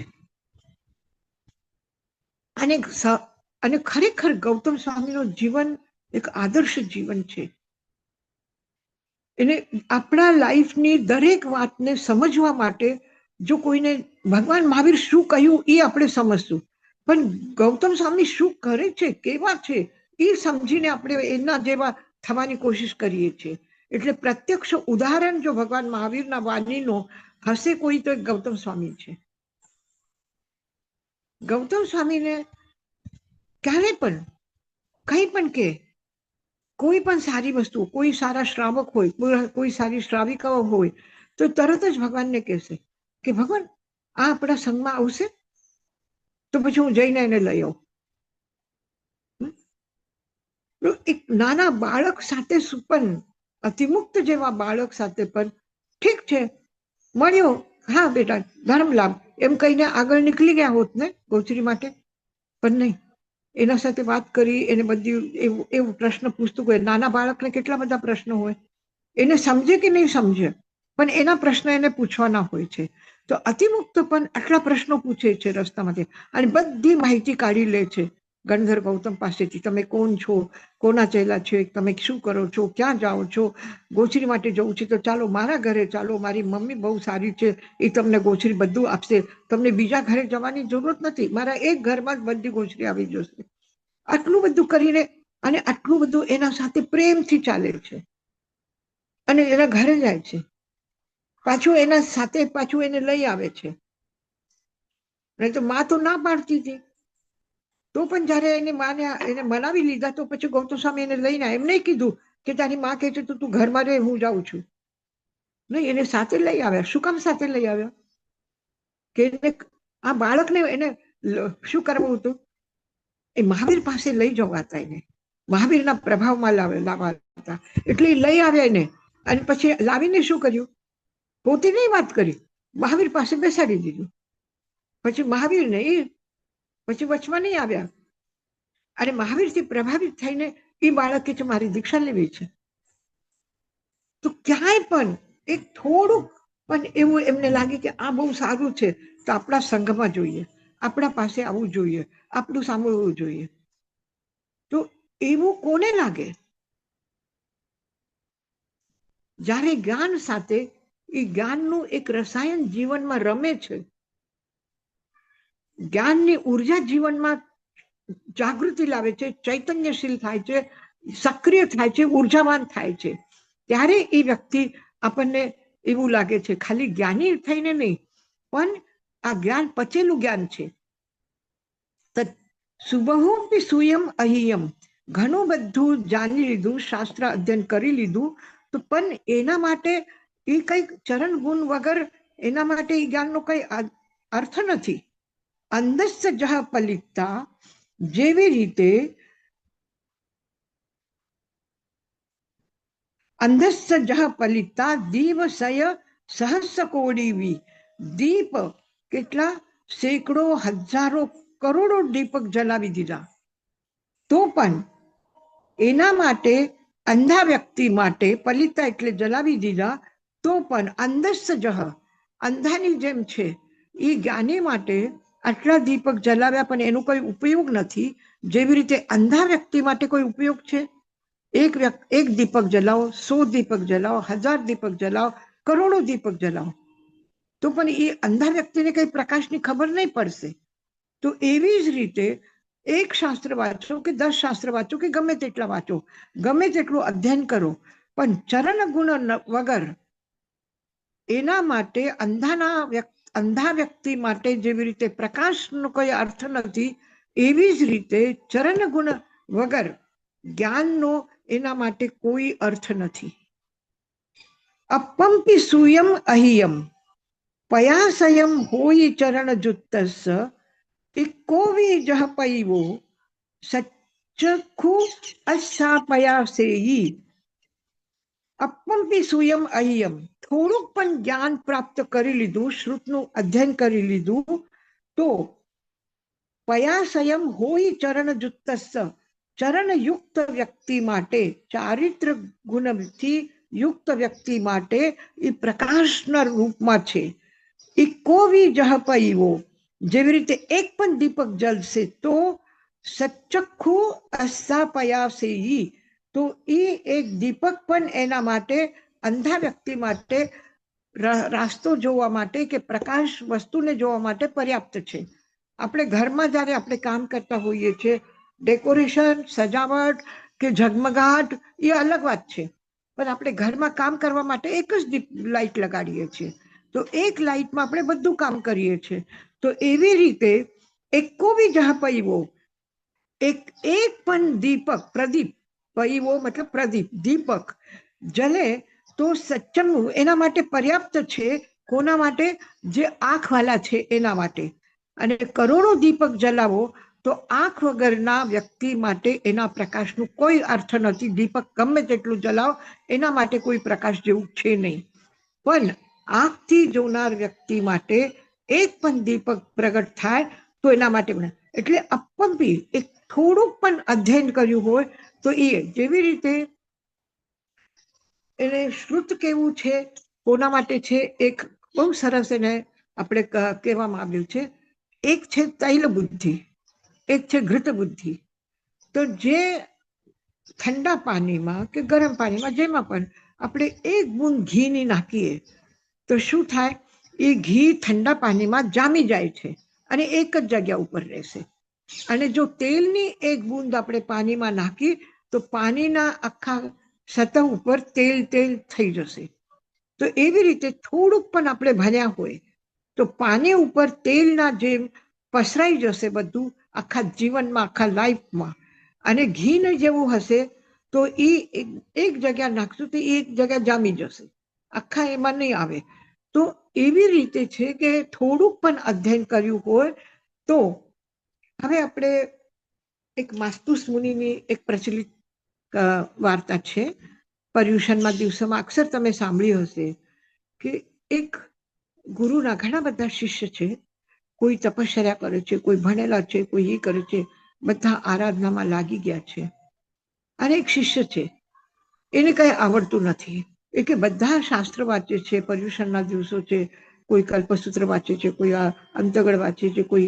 અને ખરેખર ગૌતમ સ્વામીનું જીવન એક આદર્શ જીવન છે. એને આપણા લાઈફની દરેક વાતને સમજવા માટે જો કોઈને ભગવાન મહાવીર શું કહ્યું એ આપણે સમજશું, પણ ગૌતમ સ્વામી શું કરે છે, કેવા છે, એ સમજીને આપણે એના જેવા થવાની કોશિશ કરીએ છીએ. એટલે પ્રત્યક્ષ ઉદાહરણ જો ભગવાન મહાવીરના વાણીનો હશે કોઈ, તો ગૌતમ સ્વામી છે. ગૌતમ સ્વામીને ક્યારે પણ કંઈ પણ કે કોઈ પણ સારી વસ્તુ, કોઈ સારા શ્રાવક હોય, કોઈ સારી શ્રાવિકાઓ હોય, તો તરત જ ભગવાનને કહેશે કે ભગવાન આ આપણા સંઘમાં આવશે, તો પછી હું જઈને એને લઈ આવું. એક નાના બાળક સાથે પણ, અતિમુક્ત જેવા બાળક સાથે પણ ઠીક છે મળ્યો, હા બેટા ધર્મ લાભ એમ કહીને આગળ નીકળી ગયા હોત ને ગોચરી માટે, પણ નહીં. એના સાથે વાત કરી, એને બધી એવું પ્રશ્ન પૂછતું હોય. નાના બાળકને કેટલા બધા પ્રશ્નો હોય, એને સમજે કે નહીં સમજે, પણ એના પ્રશ્ન એને પૂછવાના હોય છે. તો અતિમુક્ત પણ આટલા પ્રશ્નો પૂછે છે રસ્તામાંથી અને બધી માહિતી કાઢી લે છે ગણધર ગૌતમ પાસેથી. તમે કોણ છો, કોના ચેલા છે, તમે શું કરો છો, ક્યાં જાઓ છો? ગોચરી માટે જવું છે તો ચાલો મારા ઘરે ચાલો, મારી મમ્મી બહુ સારી છે, એ તમને ગોચરી બધું આપશે, તમને બીજા ઘરે જવાની જરૂરત નથી, મારા એક ઘરમાં જ બધી ગોચરી આવી જશે. આટલું બધું કરીને અને આટલું બધું એના સાથે પ્રેમથી ચાલે છે અને એના ઘરે જાય છે, પાછું એના સાથે પાછું એને લઈ આવે છે. નહીં તો માં તો ના પાડતી હતી, તો પણ જયારે એને મનાવી લીધા તો પછી ગૌતમ સ્વામી એને લઈને એમ નહીં કીધું કે તારી માં કહે છે તો તું ઘરમાં રહે, હું જાઉં છું. નહીં, એને સાથે લઈ આવ્યા. શું કામ સાથે લઈ આવ્યા? કે આ બાળકને એને શું કરવું હતું? એ મહાવીર પાસે લઈ જવા હતા, એને મહાવીરના પ્રભાવમાં લાવવા હતા. એટલે લઈ આવ્યા એને, અને પછી લાવીને શું કર્યું? પોતે નહીં વાત કરી, મહાવીર પાસે બેસાડી દીધું. પછી મહાવીરને એ પછી વચમાં નહીં આવ્યા અને મહાવીરથી પ્રભાવિત થઈને એ બાળકે છે મારી દીક્ષા લેવી છે. તો ક્યાંય પણ એક થોડુંક પણ એવું એમને લાગે કે આ બહુ સારું છે, તો આપણા સંઘમાં જોઈએ, આપણા પાસે આવવું જોઈએ, આપણું સાંભળવું જોઈએ. તો એવું કોને લાગે? જ્યારે જ્ઞાન સાથે એ જ્ઞાનનું એક રસાયણ જીવનમાં રમે છે, જ્ઞાનની ઉર્જા જીવનમાં જાગૃતિ લાવે છે, ચૈતન્યશીલ થાય છે, સક્રિય થાય છે, ઉર્જાવાન થાય છે, ત્યારે એ વ્યક્તિ આપણને એવું લાગે છે ખાલી જ્ઞાની થઈને નહીં, પણ આ જ્ઞાન પચેલું જ્ઞાન છે. સુબહુ સુયમ અહિયમ, ઘણું બધું જાણી લીધું, શાસ્ત્ર અધ્યયન કરી લીધું, તો પણ એના માટે એ કઈ ચરણ ગુણ વગર એના માટે એ જ્ઞાનનો કઈ અર્થ નથી. અંધસ્ય જહ પલિતા, જેવી રીતે અંધસ્ય જહ પલિતા દીવસય સહસ્ર કોડીવી, દીપ કેટલા સેંકડો હજારો કરોડો દીપક જલાવી દીધા, તો પણ એના માટે અંધા વ્યક્તિ માટે, પલિતા એટલે જલાવી દીધા, તો પણ અંધસ્ય જહ, અંધાની જેમ છે, એ જ્ઞાની માટે આટલા દીપક જલાવ્યા પણ એનો કોઈ ઉપયોગ નથી. જેવી રીતે અંધા વ્યક્તિ માટે કોઈ ઉપયોગ છે? એક દીપક જલાવો, 100 દીપક જલાવો, 1000 દીપક જલાવો, કરોડો દીપક જલાવો, તો પણ એ અંધા વ્યક્તિને કઈ પ્રકાશની ખબર નહીં પડશે. તો એવી જ રીતે એક શાસ્ત્ર વાંચો કે 10 શાસ્ત્ર વાંચો કે ગમે તેટલા વાંચો, ગમે તેટલું અધ્યયન કરો, પણ ચરણ ગુણ વગર એના માટે અંધા વ્યક્તિ માટે જેવી રીતે પ્રકાશનો કોઈ અર્થ નથી, એવી જ રીતે ચરણ ગુણ વગર જ્ઞાનનો એના માટે કોઈ અર્થ નથી. અપંપી સુયમ અહિયમ, પયાસયમ હોય ચરણ જુત્તસ, ઇકોવી જહ પૈવો સચ્ચખુ અસ્સા પયાસેયી. અપંપી સુયમ અહિયમ, થોડુંક પણ જ્ઞાન પ્રાપ્ત કરી લીધું, શ્રુતનું અધ્યયન કરી લીધું, તો પયાસયમ હોય ચરણ જુત્તસ, ચરણયુક્ત વ્યક્તિ માટે, ચારિત્ર ગુણથી યુક્ત વ્યક્તિ માટે એ પ્રકાશના રૂપમાં છે. ઇકોવી જહ પૈવો, જેવી રીતે એક પણ દીપક જલશે તો સચ્ચખુ અસ્સા પયાસેયી, તો એ એક દીપક પણ એના માટે, અંધા વ્યક્તિ માટે રાસ્તો જોવા માટે કે પ્રકાશ વસ્તુને જોવા માટે પર્યાપ્ત છે. આપણે ઘરમાં જ્યારે આપણે કામ કરતા હોઈએ છીએ, ડેકોરેશન, સજાવટ કે ઝગમગાટ એ અલગ વાત છે, પણ આપણે ઘરમાં કામ કરવા માટે એક જ લાઈટ લગાડીએ છીએ, તો એક લાઈટમાં આપણે બધું કામ કરીએ છીએ. તો એવી રીતે એકો બી જહ પૈવો, એક પણ દીપક, પ્રદીપ, પૈવો મતલબ પ્રદીપ, દીપક જલે તો સચ્ચમ એના માટે પર્યાપ્ત છે. કોના માટે? જે આંખવાળા છે એના માટે. અને કરોડો દીપક જલાવો તો આંખ વગરના વ્યક્તિ માટે એના પ્રકાશનું કોઈ અર્થ નથી. દીપક ગમે તેટલું જલાવો એના માટે કોઈ પ્રકાશ જેવું છે નહીં, પણ આંખથી જોનાર વ્યક્તિ માટે એક પણ દીપક પ્રગટ થાય તો એના માટે. એટલે અપંપી, એક થોડુંક પણ અધ્યયન કર્યું હોય તો એ, જેવી રીતે એને શ્રુત કેવું છે, કોના માટે છે, એક બહુ સરસ એને આપણે કહેવામાં આવ્યું છે, એક છે તૈલ બુદ્ધિ, એક છે ઘૃત બુદ્ધિ. તો જે ઠંડા પાણીમાં કે ગરમ પાણીમાં જેમાં પણ આપણે એક બૂંદ ઘીની નાખીએ તો શું થાય? એ ઘી ઠંડા પાણીમાં જામી જાય છે અને એક જ જગ્યા ઉપર રહેશે. અને જો તેલની એક બૂંદ આપણે પાણીમાં નાખી તો પાણીના આખા સતહ ઉપર તેલ થઈ જશે. તો એવી રીતે થોડુંક પણ આપણે ભણ્યા હોય તો પાણી ઉપર તેલના જેમ પસરાઈ જશે બધું, આખા જીવનમાં, આખા લાઈફમાં. અને ઘીને જેવું હશે તો એ એક જગ્યા નાખશું તો એક જગ્યા જામી જશે, આખા એમાં નહીં આવે. તો એવી રીતે છે કે થોડુંક પણ અધ્યયન કર્યું હોય તો. હવે આપણે એક માસ્તુસ મુનિની એક પ્રચલિત વાર્તા છે, પર્યુષણમાં દિવસોમાં અક્ષર તમે સાંભળ્યું હશે કે એક ગુરુના ઘણા બધા શિષ્ય છે. કોઈ તપશ્ચર્યા કરે છે, કોઈ ભણેલા છે, કોઈ એ કરે છે, બધા આરાધનામાં લાગી ગયા છે. અને એક શિષ્ય છે, એને કઈ આવડતું નથી. એ કે બધા શાસ્ત્ર વાંચે છે, પર્યુષણના દિવસો છે, કોઈ કલ્પસૂત્ર વાંચે છે, કોઈ અંતગળ વાંચે છે, કોઈ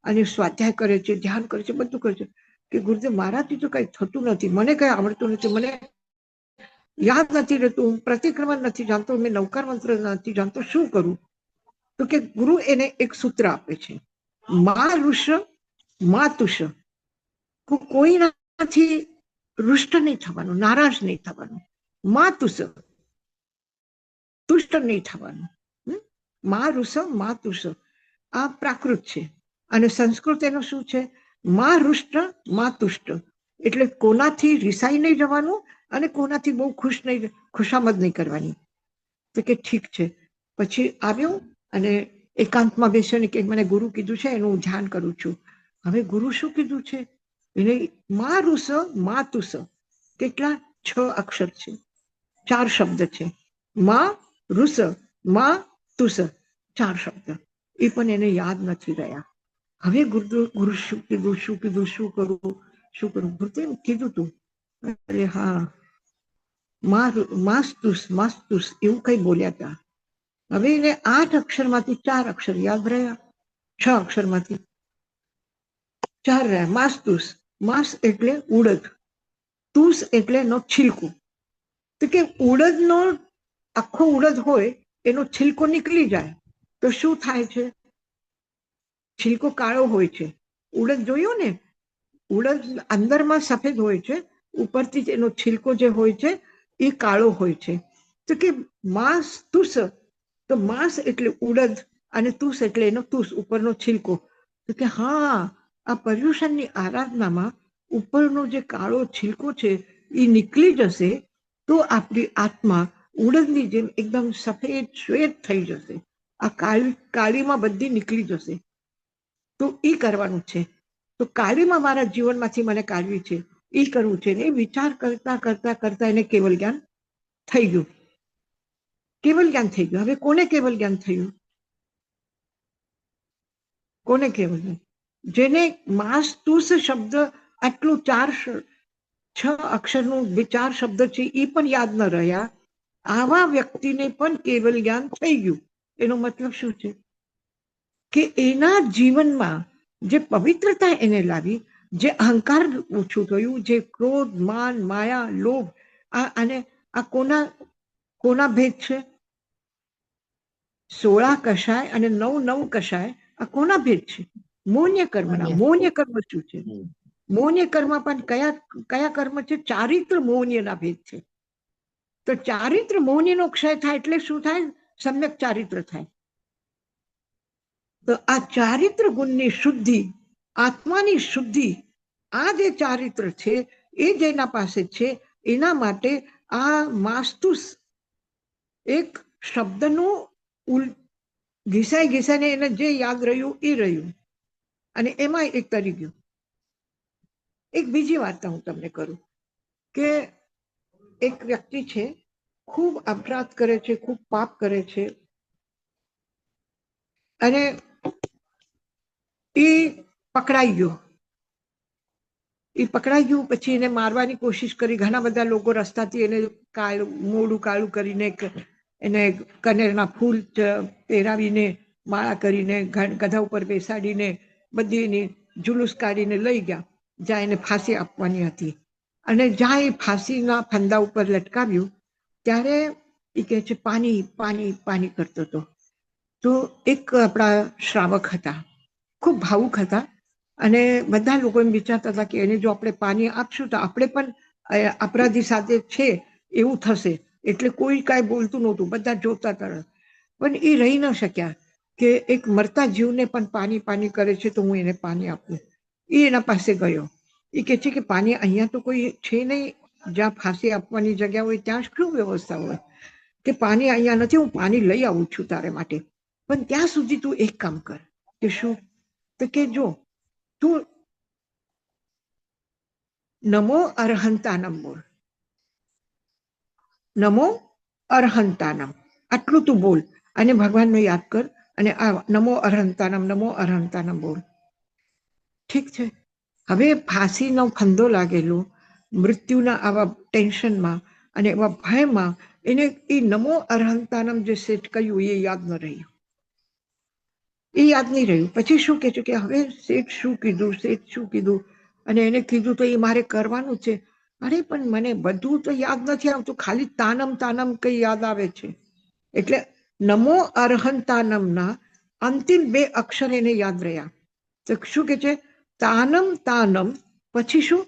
અને સ્વાધ્યાય કરે છે, ધ્યાન કરે છે, બધું કરે છે. કે ગુરુદેવ, મારાથી તો કઈ થતું નથી, મને કઈ આવડતું નથી, મને યાદ નથી રહેતું, હું પ્રતિક્રમણ નથી જાણતો, મેં નૌકાર મંત્ર નથી જાણતો, શું કરું? તો કે ગુરુ એને એક સૂત્ર આપે છે, મા ઋષ મા તુષ. કોઈનાથી રૂષ્ટ નહીં થવાનું, નારાજ નહીં થવાનું. માતુસ, તુષ્ટ નહીં થવાનું. મા રૂસ મા તુષ, આ પ્રાકૃત છે. અને સંસ્કૃત એનું શું છે? મા રૂષ્ટ મા તુષ્ટ. એટલે કોનાથી રિસાઈ નહીં જવાનું અને કોનાથી બહુ ખુશામદ નહીં કરવાની. તો કે ઠીક છે. પછી આવ્યો અને એકાંતમાં બેસ્યો ને કે મને ગુરુ કીધું છે એનું હું ધ્યાન કરું છું. હવે ગુરુ શું કીધું છે એને? મા રૂસ મા તુસ. કેટલા? 6 અક્ષર છે, 4 શબ્દ છે. મા રૂસ મા તુસ, 4 શબ્દ. એ પણ એને યાદ નથી રહ્યા. હવે ગુરુ શું કીધું, શું કીધું, શું કરું? ગુરુદેવ કીધું તું. અરે હા, માસ્તુસ માસ્તુસ એવું કઈ બોલ્યા હતા. હવે એને 8 અક્ષરમાંથી 4 અક્ષર યાદ રહ્યા. 6 અક્ષરમાંથી 4 રહ્યા. માસ્તુસ, માસ એટલે ઉડદ, તુસ એટલે નો છિલકો. તો કે ઉડદનો આખો ઉડદ હોય એનો છિલકો નીકળી જાય તો શું થાય છે? છિલકો કાળો હોય છે. ઉડદ જોયું ને? ઉડદ અંદરમાં સફેદ હોય છે, ઉપરથી જ એનો છિલકો જે હોય છે એ કાળો હોય છે. તો કે માસ તુસ, તો માસ એટલે ઉડદ અને તુસ એટલે એનો તુસ, ઉપરનો છિલકો. તો કે હા, આ પર્યુષણની આરાધનામાં ઉપરનો જે કાળો છિલકો છે એ નીકળી જશે તો આપણી આત્મા ઉડદની જેમ એકદમ સફેદ શ્વેત થઈ જશે. આ કાળીમાં બધી નીકળી જશે. તો એ કરવાનું છે. તો કાળીમાં મારા જીવનમાંથી મને કાઢવી છે, એ કરવું છે. એ વિચાર કરતા કરતા કરતા એને કેવલ જ્ઞાન થઈ ગયું. કેવલ જ્ઞાન થઈ ગયું. હવે કોને કેવલ જ્ઞાન થયું? કોને કેવલ જ્ઞાન? જેને માસ તુસ શબ્દ આટલું 6 અક્ષરનું 4 શબ્દ છે એ પણ યાદ ન રહ્યા, આવા વ્યક્તિને પણ કેવલ જ્ઞાન થઈ ગયું. એનો મતલબ શું છે? કે એના જીવનમાં જે પવિત્રતા એને લાવી, જે અહંકાર ઓછું થયું, જે ક્રોધ, માન, માયા, લોભ, અને આ કોના ભેદ છે? 16 કષાય અને 9 કષાય. આ કોના ભેદ છે? મૌન્ય કર્મના. મૌન્ય કર્મ શું છે? મૌન્ય કર્મ પણ કયા કર્મ છે? ચારિત્ર મૌન્યના ભેદ છે. તો ચારિત્ર મૌન્યનો ક્ષય થાય એટલે શું થાય? સમ્યક ચારિત્ર થાય. તો આ ચારિત્ર ગુણની શુદ્ધિ, આત્માની શુદ્ધિ, આ જે ચારિત્ર છે એ જેના પાસે છે એના માટે આ માસ્તુસ એક શબ્દનું ઘીસાઈને એને જે યાદ રહ્યું એ રહ્યું અને એમાં એક તરી ગયું. એક બીજી વાર્તા હું તમને કરું કે એક વ્યક્તિ છે, ખૂબ અપરાધ કરે છે, ખૂબ પાપ કરે છે અને એ પકડાઈ ગયું. પછી એને મારવાની કોશિશ કરી. ઘણા બધા લોકો રસ્તાથી એને મોઢું કાળું કરીને, એને કનેરના ફૂલ પહેરાવીને, માળા કરીને, ગધા ઉપર બેસાડીને બધી એની જુલુસ કાઢીને લઈ ગયા જ્યાં એને ફાંસી આપવાની હતી. અને જ્યાં એ ફાંસીના ફંદા ઉપર લટકાવ્યું ત્યારે એ કહે છે પાણી પાણી પાણી કરતો હતો. તો એક આપણા શ્રાવક હતા, ખૂબ ભાવુક હતા અને બધા લોકો એમ વિચારતા હતા કે એને જો આપણે પાણી આપશું તો આપણે પણ અપરાધી સાથે છે એવું થશે. એટલે કોઈ કાંઈ બોલતું નહોતું, બધા જોતા હતા. પણ એ રહી ન શક્યા કે એક મરતા જીવને પણ પાણી પાણી કરે છે તો હું એને પાણી આપું. એ એના પાસે ગયો. એ કહે છે કે પાણી અહીંયા તો કોઈ છે નહીં, જ્યાં ફાંસી આપવાની જગ્યા હોય ત્યાં શું વ્યવસ્થા હોય? કે પાણી અહીંયા નથી, હું પાણી લઈ આવું છું તારે માટે. પણ ત્યાં સુધી તું એક કામ કર. કે શું? તો કે જો તું નમો અરહંતાનમ બોલ, નમો અરહંતાનમ, આટલું તું બોલ અને ભગવાનને યાદ કર અને આ નમો અરહંતાનમ બોલ. ઠીક છે. હવે ફાંસીનો ફંદો લાગેલો, મૃત્યુના આવા ટેન્શનમાં અને એવા ભયમાં એને એ નમો અરહંતાનમ જે સેટ કહ્યું એ યાદ ન રહ્યું. પછી શું કહે છે કે હવે શેઠ શું કીધું અને એને કીધું તો એ મારે કરવાનું છે. અરે પણ મને બધું તો યાદ નથી આવતું, ખાલી તાનમ કઈ યાદ આવે છે. એટલે નમો અરહંતાનમના અંતિમ 2 અક્ષર એને યાદ રહ્યા. તો શું કે છે? તાનમ પછી શું?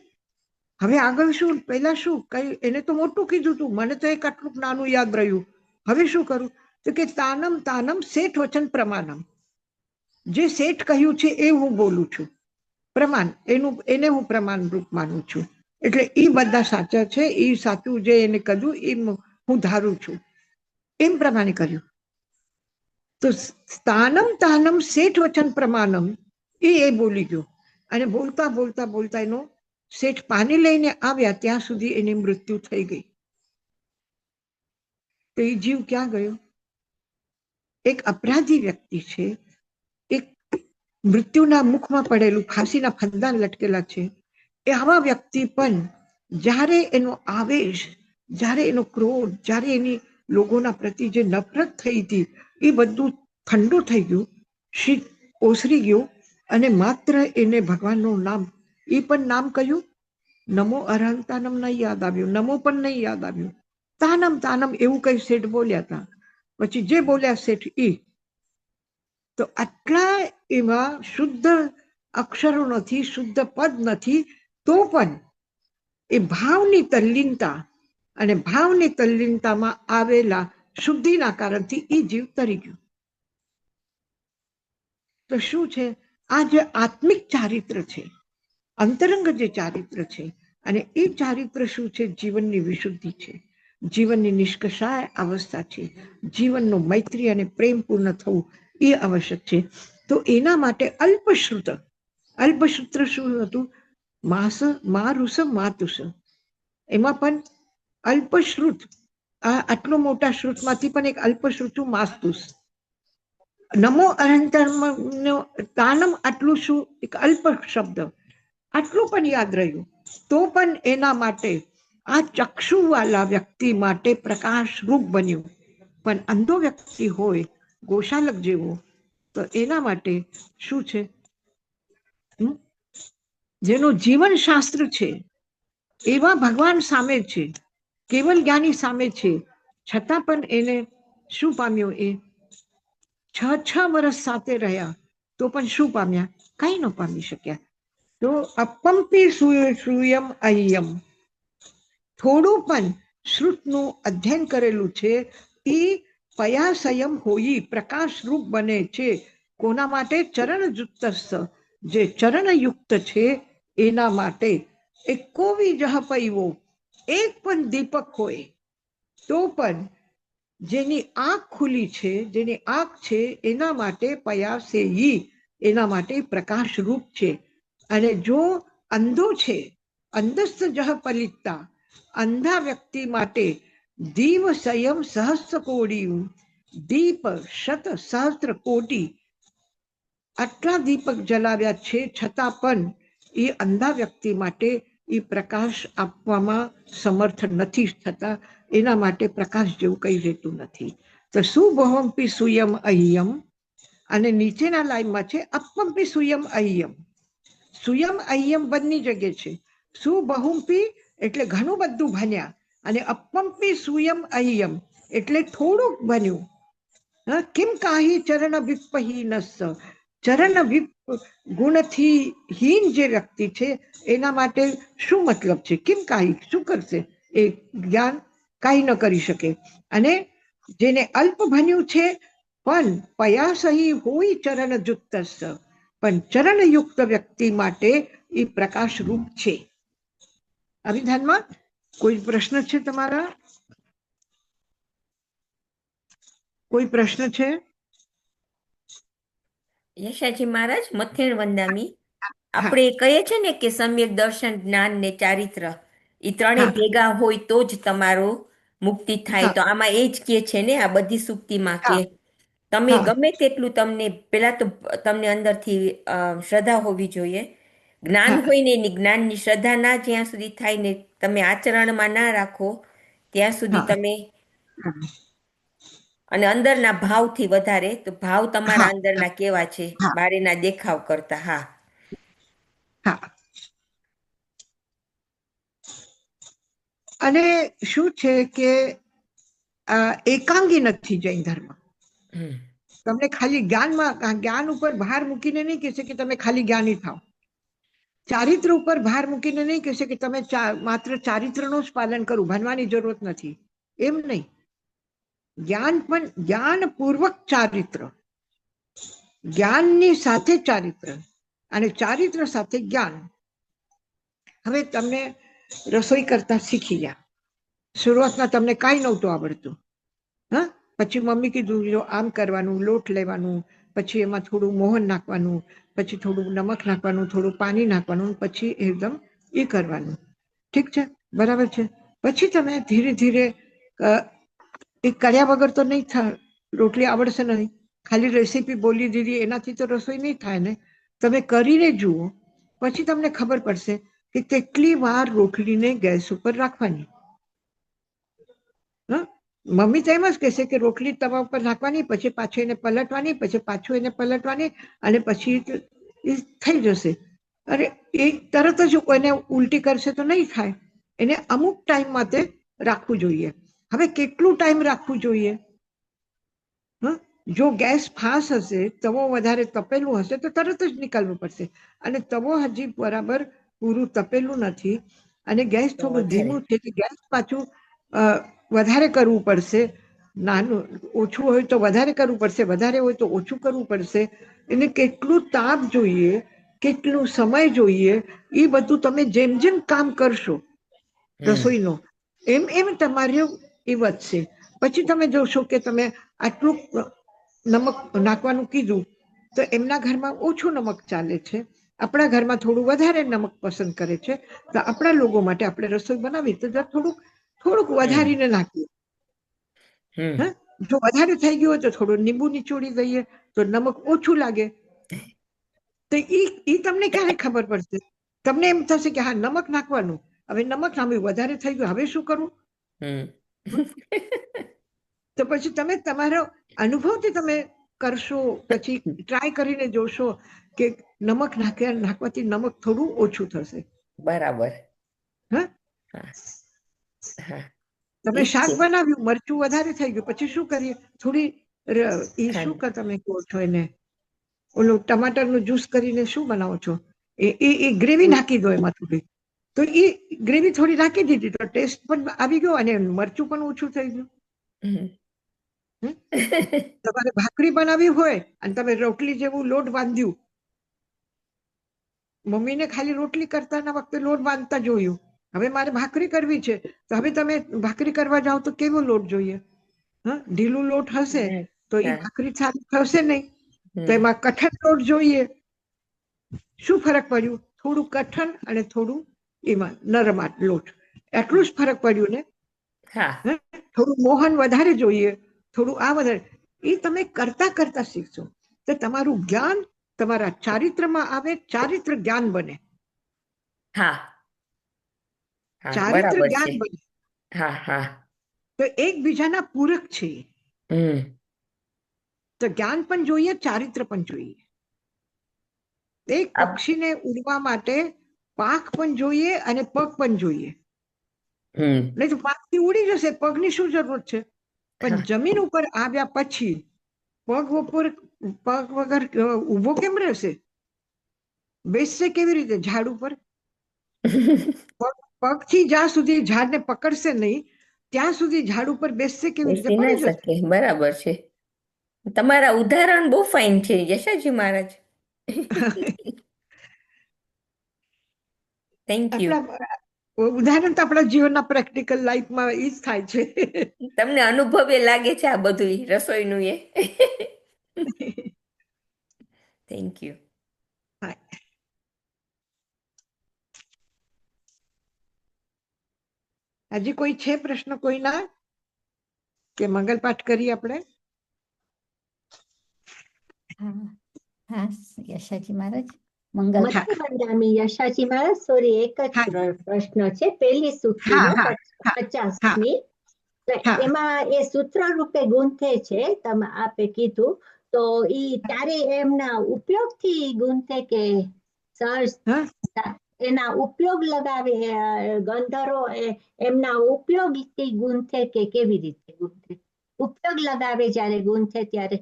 હવે આગળ શું? પહેલા શું? કઈ એને તો મોટું કીધું તું, મને તો એક આટલું નાનું યાદ રહ્યું. હવે શું કરું? તો કે તાનમ તાનમ શેઠ વચન પ્રમાણમ. જે શેઠ કહ્યું છે એ હું બોલું છું. પ્રમાણ એને હું પ્રમાણ રૂપ માનું છું. એટલે એ બધા સાચા છે, એ સાચું જે એને કહ્યું એ હું ધારું છું. એમ પ્રમાણે કર્યું. તો તાનમ તાનમ શેઠ વચન પ્રમાણમ એ બોલી ગયો. અને બોલતા બોલતા બોલતા એનો શેઠ પાણી લઈને આવ્યા ત્યાં સુધી એની મૃત્યુ થઈ ગઈ. તો એ જીવ ક્યાં ગયો? એક અપરાધી વ્યક્તિ છે, એક મૃત્યુના મુખમાં પડેલું, ફાંસીના ફંદા લટકેલા છે. એ આવા વ્યક્તિ પણ જ્યારે એનો આવેશ, જ્યારે એનો ક્રોધ, જ્યારે એની લોકોના પ્રતિ જે નફરત થઈ હતી એ બધું ઠંડુ થઈ ગયું, શીત ઓસરી ગયું. અને માત્ર એને ભગવાનનું નામ, એ પણ નામ કયું? નમો અરહંતાનમ નહીં યાદ આવ્યું, નમો પણ નહીં યાદ આવ્યું. તાનમ તાનમ એવું કઈ શેઠ બોલ્યા હતા. પછી જે બોલ્યા શેઠ ઈ, તો આટલા એમાં શુદ્ધ અક્ષરો નથી, શુદ્ધ પદ નથી, તો પણ એ ભાવની તલ્લીનતા અને ભાવની તલ્લીનતામાં આવેલા શુદ્ધિના કારણથી એ જીવ તરી ગયું. તો શું છે? આ જે આત્મિક ચારિત્ર છે, અંતરંગ જે ચારિત્ર છે, અને એ ચારિત્ર શું છે? જીવનની વિશુદ્ધિ છે, જીવનની નિષ્કષાય અવસ્થા છે, જીવનનું મૈત્રી અને પ્રેમપૂર્ણ થવું એ આવશ્યક છે. તો એના માટે અલ્પશ્રુત શું હતું? માસ મારુષ માતુષ. એમાં પણ અલ્પશ્રુત, આ આટલો મોટા શ્રુતમાંથી પણ એક અલ્પશ્રુત માસ્તુસ. નમો અરહંતમ તાનમ આટલું શું? એક અલ્પ શબ્દ, આટલું પણ યાદ રહ્યું. તો પણ એના માટે આ ચક્ષુવાલા વ્યક્તિ માટે પ્રકાશ રૂપ બન્યું. પણ અંધો વ્યક્તિ હોય, ગોશાલક જેવો, તો એના માટે શું છે? જેનું જીવન શાસ્ત્ર છે, એવા ભગવાન સામે છે, કેવલ જ્ઞાની સામે છે, છતાં પણ એને શું પામ્યો? એ 6 વર્ષ સાથે રહ્યા તો પણ શું પામ્યા? કઈ ન પામી શક્યા. તો અપંપી સુયમ અયમ, થોડું પણ શ્રુતનું અધ્યયન કરેલું છે એ પયાસયમ હોઈ પ્રકાશ રૂપ બને છે. કોના માટે? ચરણયુક્ત, જે ચરણયુક્ત છે એના માટે. એકોવી જહ પૈવો, એક પણ દીપક હોય તો પણ જેની આંખ ખુલી છે, જેની આંખ છે, એના માટે પયાસેયી, એના માટે પ્રકાશ રૂપ છે. અને જો અંધો છે, અંધસ્થ જહ પલિતા, અંધા વ્યક્તિ માટે દીવ સંયમ સહસ્ત્ર કોટી, દીપ શત સહસ્ત્ર કોટી, આટલા દીપક જલાવ્યા છે છતાં પણ એ અંધા વ્યક્તિ માટે એ પ્રકાશ આપવામાં સમર્થ નથી થતા. એના માટે પ્રકાશ જેવું કઈ રહેતું નથી. તો સુબહમપી સુયમ અય્યમ, અને નીચેના લાઈનમાં છે અપમ્પી સુયમ અય્યમ. સુયમ અય્યમ બંને જગ્યાએ છે. સુબહુંપી એટલે ઘણું બધું ભણ્યા, અને અપમ્પી સુયમ અય્યમ એટલે થોડુંક બન્યું. કિમ કાહી ચરણ વિપહીનસ, ચરણ વિપ ગુણથી હીન જે વ્યક્તિ છે એના માટે શું મતલબ છે? કિમ કાહી, શું કરશે? એ જ્ઞાન કાંઈ ન કરી શકે. અને જેને અલ્પ ભણ્યું છે પણ પયાસહી હોય ચરણ જુક્તસ, પણ ચરણયુક્ત વ્યક્તિ માટે એ પ્રકાશ રૂપ છે. અભિધાનમાં કોઈ પ્રશ્ન છે તમારા? કોઈ પ્રશ્ન છે? યશાજી મહારાજ, મથેણ વંદામી, આપણે કહીએ છે ને કે સમ્યક દર્શન, જ્ઞાન ને ચારિત્ર એ ત્રણેય ભેગા હોય તો જ તમારો મુક્તિ થાય. તો આમાં એ જ કે છે ને આ બધી સુક્તિમાં કે તમે ગમે તેટલું તમને પેલા તો તમને અંદરથી શ્રદ્ધા હોવી જોઈએ. જ્ઞાન હોય ને એની જ્ઞાનની શ્રદ્ધા ના જ્યાં સુધી થાય ને તમે આચરણમાં ના રાખો ત્યાં સુધી તમે, અને અંદરના ભાવથી વધારે, તો ભાવ તમારા અંદરના કેવા છે બારેના દેખાવ કરતા. હા અને શું છે કે એકાંગી નથી જૈન ધર્મ. તમને ખાલી જ્ઞાન ઉપર ભાર મૂકીને નહીં કહેશે કે તમે ખાલી જ્ઞાની થાવ. ચારિત્ર ઉપર ભાર મૂકીને નહીં કહેશે કે તમે માત્ર ચારિત્રનું જ પાલન કરવું, ભણવાની જરૂરત નથી, એમ નહીં. જ્ઞાન પણ જ્ઞાનપૂર્વક ચારિત્ર, જ્ઞાનની સાથે ચારિત્ર અને ચારિત્ર સાથે જ્ઞાન. હવે તમને રસોઈ કરતા શીખી ગયા, શરૂઆતમાં તમને કાંઈ નહોતું આવડતું, હા, પછી મમ્મી કીધું જો આમ કરવાનું, લોટ લેવાનું, પછી એમાં થોડું મોહન નાખવાનું, પછી થોડું નમક નાખવાનું, થોડું પાણી નાખવાનું, પછી એકદમ એ કરવાનું. ઠીક છે, બરાબર છે. પછી તમે ધીરે ધીરે એ કર્યા વગર તો નહીં થાય, રોટલી આવડશે નહીં. ખાલી રેસીપી બોલી દીધી એનાથી તો રસોઈ નહીં થાય ને. તમે કરીને જુઓ, પછી તમને ખબર પડશે કે કેટલી વાર રોટલીને ગેસ ઉપર રાખવાની. મમ્મી તો એમ જ કહેશે કે રોટલી તવા ઉપર નાખવાની, પછી પાછું એને પલટવાની, પછી પાછું એને પલટવાની, અને પછી એ થઈ જશે. અરે એ તરત જ એને ઉલટી કરશે તો નહીં થાય. એને અમુક ટાઈમ માટે રાખવું જોઈએ. હવે કેટલું ટાઈમ રાખવું જોઈએ? જો ગેસ ફાસ્ટ હશે, તવો વધારે તપેલું હશે તો તરત જ નીકળવું પડશે, અને તવો હજી બરાબર પૂરું તપેલું નથી અને ગેસ થોડું ધીમું છે, કે ગેસ પાછું વધારે કરવું પડશે. નાનું ઓછું હોય તો વધારે કરવું પડશે, વધારે હોય તો ઓછું કરવું પડશે. એને કેટલું તાપ જોઈએ, કેટલું સમય જોઈએ, એ બધું તમે જેમ જેમ કામ કરશો રસોઈનો, એમ એમ તમારું એ વધશે. પછી તમે જોશો કે તમે આટલું નમક નાખવાનું કીધું તો એમના ઘરમાં ઓછું નમક ચાલે છે, આપણા ઘરમાં થોડું વધારે નમક પસંદ કરે છે. તો આપણા લોકો માટે આપણે રસોઈ બનાવી તો થોડુંક વધારીને નાખીએ. જો વધારે થઈ ગયું હોય તો થોડું લીંબુ નીચોડી દઈએ તો નમક ઓછું લાગે. તો એ તમને ક્યારે ખબર પડશે? તમને એમ થશે કે હા નમક નાખવાનું, હવે નમક નાખ્યું, વધારે થઈ ગયું, હવે શું કરવું? તો પછી તમે તમારો અનુભવથી તમે કરશો, પછી ટ્રાય કરીને જોશો કે નમક નાખવાથી નમક થોડું ઓછું થશે. બરાબર. તમે શાક બનાવ્યું, મરચું વધારે થઈ ગયું, પછી શું કરીએ? થોડી શું તમે કહો છો એને, ઓલું ટમાટરનું જ્યુસ કરીને શું બનાવો છો? એ ગ્રેવી નાખી દો એમાં થોડી, તો એ ગ્રેવી થોડી નાખી દીધી તો ટેસ્ટ પણ આવી ગયો અને મરચું પણ ઓછું થઈ ગયું. તમારે ભાખરી બનાવી હોય અને તમે રોટલી જેવું લોટ બાંધ્યું, મમ્મીને ખાલી રોટલી કરતાના વખતે લોટ બાંધતા જોયું, હવે મારે ભાખરી કરવી છે તો હવે તમે ભાખરી કરવા જાઓ તો કેવો લોટ જોઈએ? ઢીલું લોટ હશે તો એ ભાખરી સારી થશે નહીં. તો એમાં કઠણ લોટ જોઈએ. શું ફરક પડ્યું? થોડું કઠણ અને થોડું એમાં નરમ લોટ, એટલું જ ફરક પડ્યું ને. થોડું મોહન વધારે જોઈએ, થોડું આ વધારે. એ તમે કરતા કરતા શીખશો તો તમારું જ્ઞાન તમારા ચારિત્રમાં આવે, ચારિત્ર જ્ઞાન બને. ચારિત્ર જ્ઞાન બને. તો એકબીજાના પૂરક છે. તો જ્ઞાન પણ જોઈએ, ચારિત્ર પણ જોઈએ. એક પક્ષીને ઉડવા માટે પાંખ પણ જોઈએ અને પગ પણ જોઈએ. નહીં તો પાંખથી ઉડી જશે, પગની શું જરૂરત છે? પણ જમીન ઉપર આવ્યા પછી પગ વગર ઉભો કેમ રહેશે? બેસશે કેવી રીતે ઝાડ ઉપર? પગથી જ્યાં સુધી ઝાડને પકડશે નહીં ત્યાં સુધી ઝાડ ઉપર બેસશે કેવી રીતે? પડી જશે. બરાબર છે. તમારા ઉદાહરણ બહુ ફાઇન છે યશાજી મહારાજ. Thank you. ઉદાહરણ તો આપણા જીવનના પ્રેક્ટિકલ લાઈફમાં એ જ થાય છે. તમને અનુભવે લાગે છે આ બધું રસોઈનું એ. Thank you. હજી કોઈ છે પ્રશ્ન કોઈના? કે મંગલ પાઠ કરીએ આપણે? હા યશાજી મહારાજ મંગલ. યશાજી મહારાજ સોરી, એક જ પ્રશ્ન છે. પહેલી સૂત્રીનો 50મી, એમાં એ સૂત્ર રૂપે ગુંથે છે, તમે આપે કીધું તો ઈ ત્યારે એમના ઉપયોગથી ગુંથે કે સહજ એના ઉપયોગ લગાવે ગંધર્વો એમના ઉપયોગથી ગુંથે કે કેવી રીતે ગુંથે? ઉપયોગ લગાવે જ્યારે ગુંથે ત્યારે?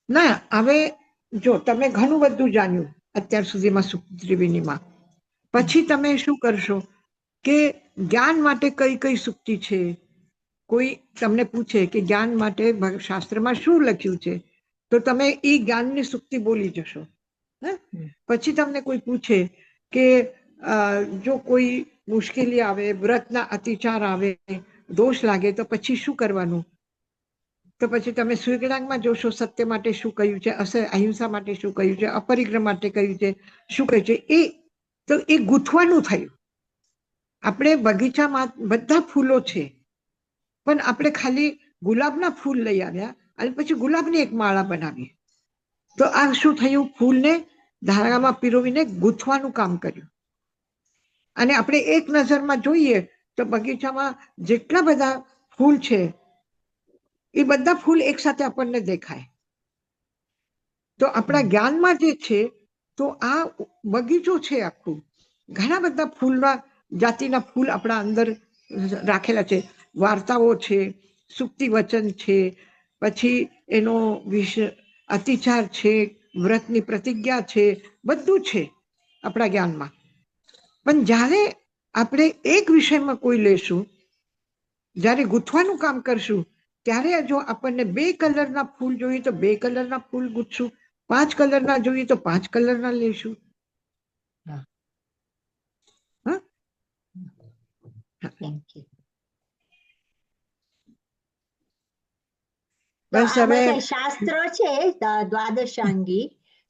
ના, હવે જો તમે ઘણું બધું જાણ્યું અત્યાર સુધીમાં સુક્તિ ત્રિવેણીમાં. પછી તમે શું કરશો કે જ્ઞાન માટે કઈ કઈ સુક્તિ છે, કોઈ તમને પૂછે કે જ્ઞાન માટે શાસ્ત્રમાં શું લખ્યું છે, તો તમે એ જ્ઞાનની સુક્તિ બોલી જશો. પછી તમને કોઈ પૂછે કે જો કોઈ મુશ્કેલી આવે, વ્રતના અતિચાર આવે, દોષ લાગે, તો પછી શું કરવાનું, તો પછી તમે સૂર્યગ્રહણમાં જોશો સત્ય માટે શું કહ્યું છે, અહિંસા માટે શું કહ્યું છે, અપરિગ્રહ માટે કહ્યું છે, શું કહ્યું છે. એ ગૂંથવાનું થયું. આપણે બગીચામાં બધા ફૂલો છે, પણ આપણે ખાલી ગુલાબના ફૂલ લઈ આવ્યા અને પછી ગુલાબની એક માળા બનાવી, તો આ શું થયું, ફૂલને ધારામાં પીરોવીને ગૂંથવાનું કામ કર્યું. અને આપણે એક નજરમાં જોઈએ તો બગીચામાં જેટલા બધા ફૂલ છે એ બધા ફૂલ એક સાથે આપણને દેખાય. તો આપણા જ્ઞાનમાં જે છે, તો આ બગીચો છે આખું, ઘણા બધા ફૂલના જાતિના ફૂલ આપણા અંદર રાખેલા છે. વાર્તાઓ છે, સુક્તિ વચન છે, પછી એનો અતિચાર છે, વ્રતની પ્રતિજ્ઞા છે, બધું છે આપણા જ્ઞાનમાં. પણ જ્યારે આપણે એક વિષયમાં કોઈ લેશું, જ્યારે ગૂંથવાનું કામ કરશું, ત્યારે જો આપણને 2 કલરના ફૂલ જોઈએ તો 2 કલરના ફૂલ ગૂંથશું, 5 કલરના જોઈએ તો 5 કલરના લેશું. બસ હવે શાસ્ત્ર છે દ્વાદશાંગી,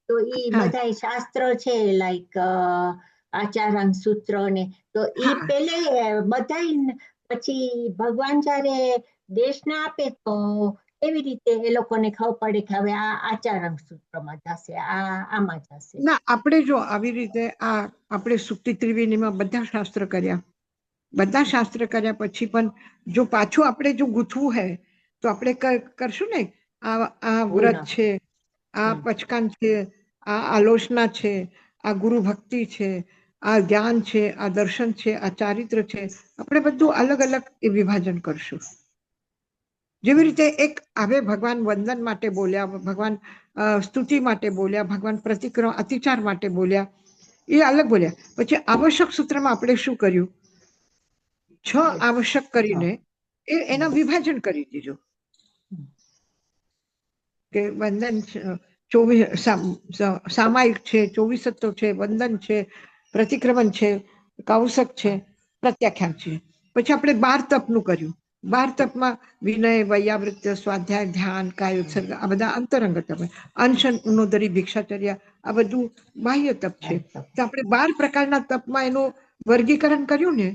તો એ બધા શાસ્ત્ર છે લાઈક આચારાંગ સૂત્ર ને, તો એ પેલે બધા પછી ભગવાન જયારે દેશના આપે તો એવી રીતે એ લોકોને ખબર પડે કે હવે આ આચારાંગ સૂત્રમાં જશે, આમાં જશે. ના, આપણે જો આવી રીતે આપણે સુક્તિ ત્રિવેણીમાં બધા શાસ્ત્ર કર્યા, બધા શાસ્ત્ર કર્યા પછી પણ જો પાછું આપણે જો ગૂંથવું હોય તો આપણે કરશું ને. આ વ્રત છે, આ પચકાન છે, આ આલોચના છે, આ ગુરુ ભક્તિ છે, આ જ્ઞાન છે, આ દર્શન છે, આ ચારિત્ર છે, આપણે બધું અલગ અલગ એ વિભાજન કરશું. જેવી રીતે એક હવે ભગવાન વંદન માટે બોલ્યા, ભગવાન સ્તુતિ માટે બોલ્યા, ભગવાન પ્રતિક્રમ અતિચાર માટે બોલ્યા, એ અલગ બોલ્યા. પછી આવશ્યક સૂત્રમાં આપણે શું કર્યું, 6 આવશ્યક કરીને એના વિભાજન કરી દીધું કે વંદન 24 સામાયિક છે, 24 તત્વ છે, વંદન છે, પ્રતિક્રમણ છે, કૌશક છે, પ્રત્યાખ્યાન છે. પછી આપણે 12 તપનું કર્યું. 12 તપમાં વિનય, વૈયાવૃત્ય, સ્વાધ્યાય, ધ્યાન, કાય ઉત્સર્ગ, આ બધા અંતરંગ તપ. અનશન, ઉનોદરી, ભિક્ષાચર્ય, આ બધું બાહ્ય તપ છે. તો આપણે 12 પ્રકારના તપમાં એનું વર્ગીકરણ કર્યું ને.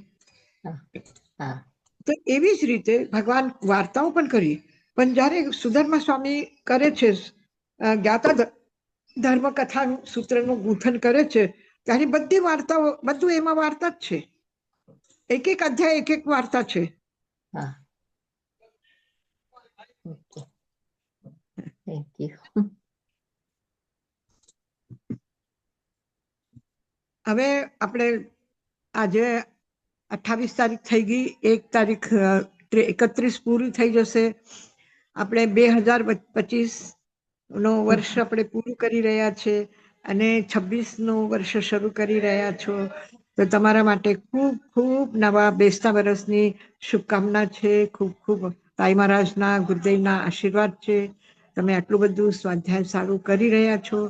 તો એવી જ રીતે ભગવાન વાર્તાઓ પણ કરી. પણ જ્યારે સુધર્મા સ્વામી કરે છે જ્ઞાતા ધર્મકથા સૂત્રનું ગૂંથન કરે છે, ત્યારે બધી વાર્તાઓ, બધું એમાં વાર્તા જ છે. એક એક અધ્યાય એક એક વાર્તા છે. હવે આપણે આજે 28 તારીખ થઈ ગઈ, 1 તારીખ 31 પૂરી થઈ જશે. આપણે 2025 નો વર્ષ આપણે પૂરું કરી રહ્યા છે અને 26નું વર્ષ શરૂ કરી રહ્યા છો. તો તમારા માટે ખૂબ ખૂબ નવા બેસતા વર્ષની શુભકામના છે. ખૂબ ખૂબ તાઈ મહારાજના, ગુરુદેવના આશીર્વાદ છે. તમે આટલું બધું સ્વાધ્યાય સારું કરી રહ્યા છો.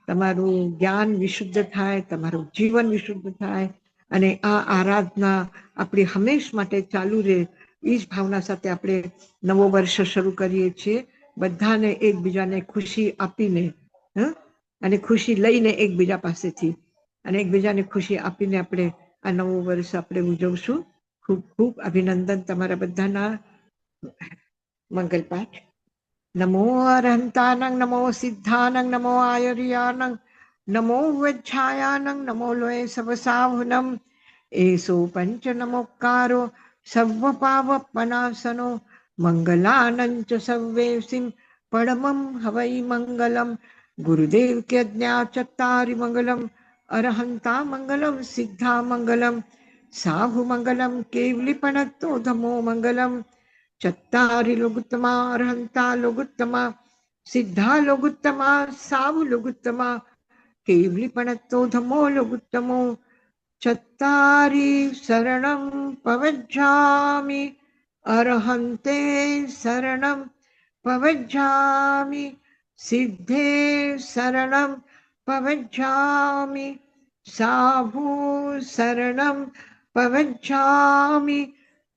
તમારું જ્ઞાન વિશુદ્ધ થાય, તમારું જીવન વિશુદ્ધ થાય અને આ આરાધના આપણી હંમેશ માટે ચાલુ રહે, એ જ ભાવના સાથે આપણે નવો વર્ષ શરૂ કરીએ છીએ. બધાને એકબીજાને ખુશી આપીને અને ખુશી લઈને એકબીજા પાસેથી અને એકબીજાને ખુશી આપીને આપણે આ નવું વર્ષ આપણે ઉજવશું. ખૂબ ખૂબ અભિનંદન તમારા બધાના. મંગલ પાઠ. નમો અરહંતાનંગ, નમો સિદ્ધાનંગ, નમો આયર્યાનંગ, નમો વૈચ્છાયાનંગ, નમો લોય સવસાવનમ. એસો પંચ નમોકારો સર્વપાવપનાસનો મંગલાનંચ સર્વેસિમ પરમમ હવૈ મંગલમ. ગુરુદેવ કે જ્ઞા ચત્તારી મંગલમ, અરહંતા મંગલમ, સિદ્ધા મંગલમ, સાહુ મંગલમ, કેવલીપણત્તો ધમો મંગલમ. ચત્તારી લોગુત્તમા, અરહંતા લોગુત્તમા, સિદ્ધા લોગુત્તમા, સાહુ લોગુત્તમા, केवलीपणत्तो धमोलगुत्तमो चत्तारि शरणं पवज्जामि अरहन्ते शरणं पवज्जामि सिद्धे शरणं पवज्जामि साधु शरणं पवज्जामि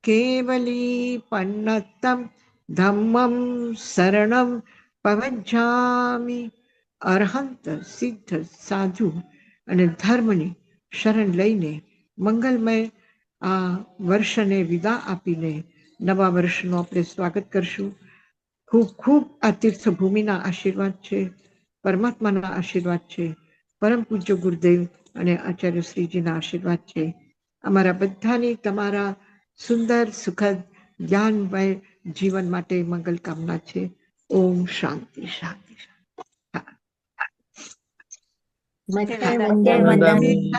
केवलीपन्नत्तं धम्मं शरणं पवज्जामि અરહંત સિદ્ધ સાધુ અને ધર્મની શરણ લઈને મંગલમય આ વર્ષને વિદા આપીને નવા વર્ષનું આપણે સ્વાગત કરશું. ખૂબ ખૂબ આ તીર્થભૂમિના આશીર્વાદ છે, પરમાત્માના આશીર્વાદ છે, પરમ પૂજ્ય ગુરુદેવ અને આચાર્ય શ્રીજીના આશીર્વાદ છે. અમારા બધાની તમારા સુંદર સુખદ જ્ઞાનમય જીવન માટે મંગલ કામના છે. ઓમ શાંતિ શાંતિ. મધ્યાહન વંદન.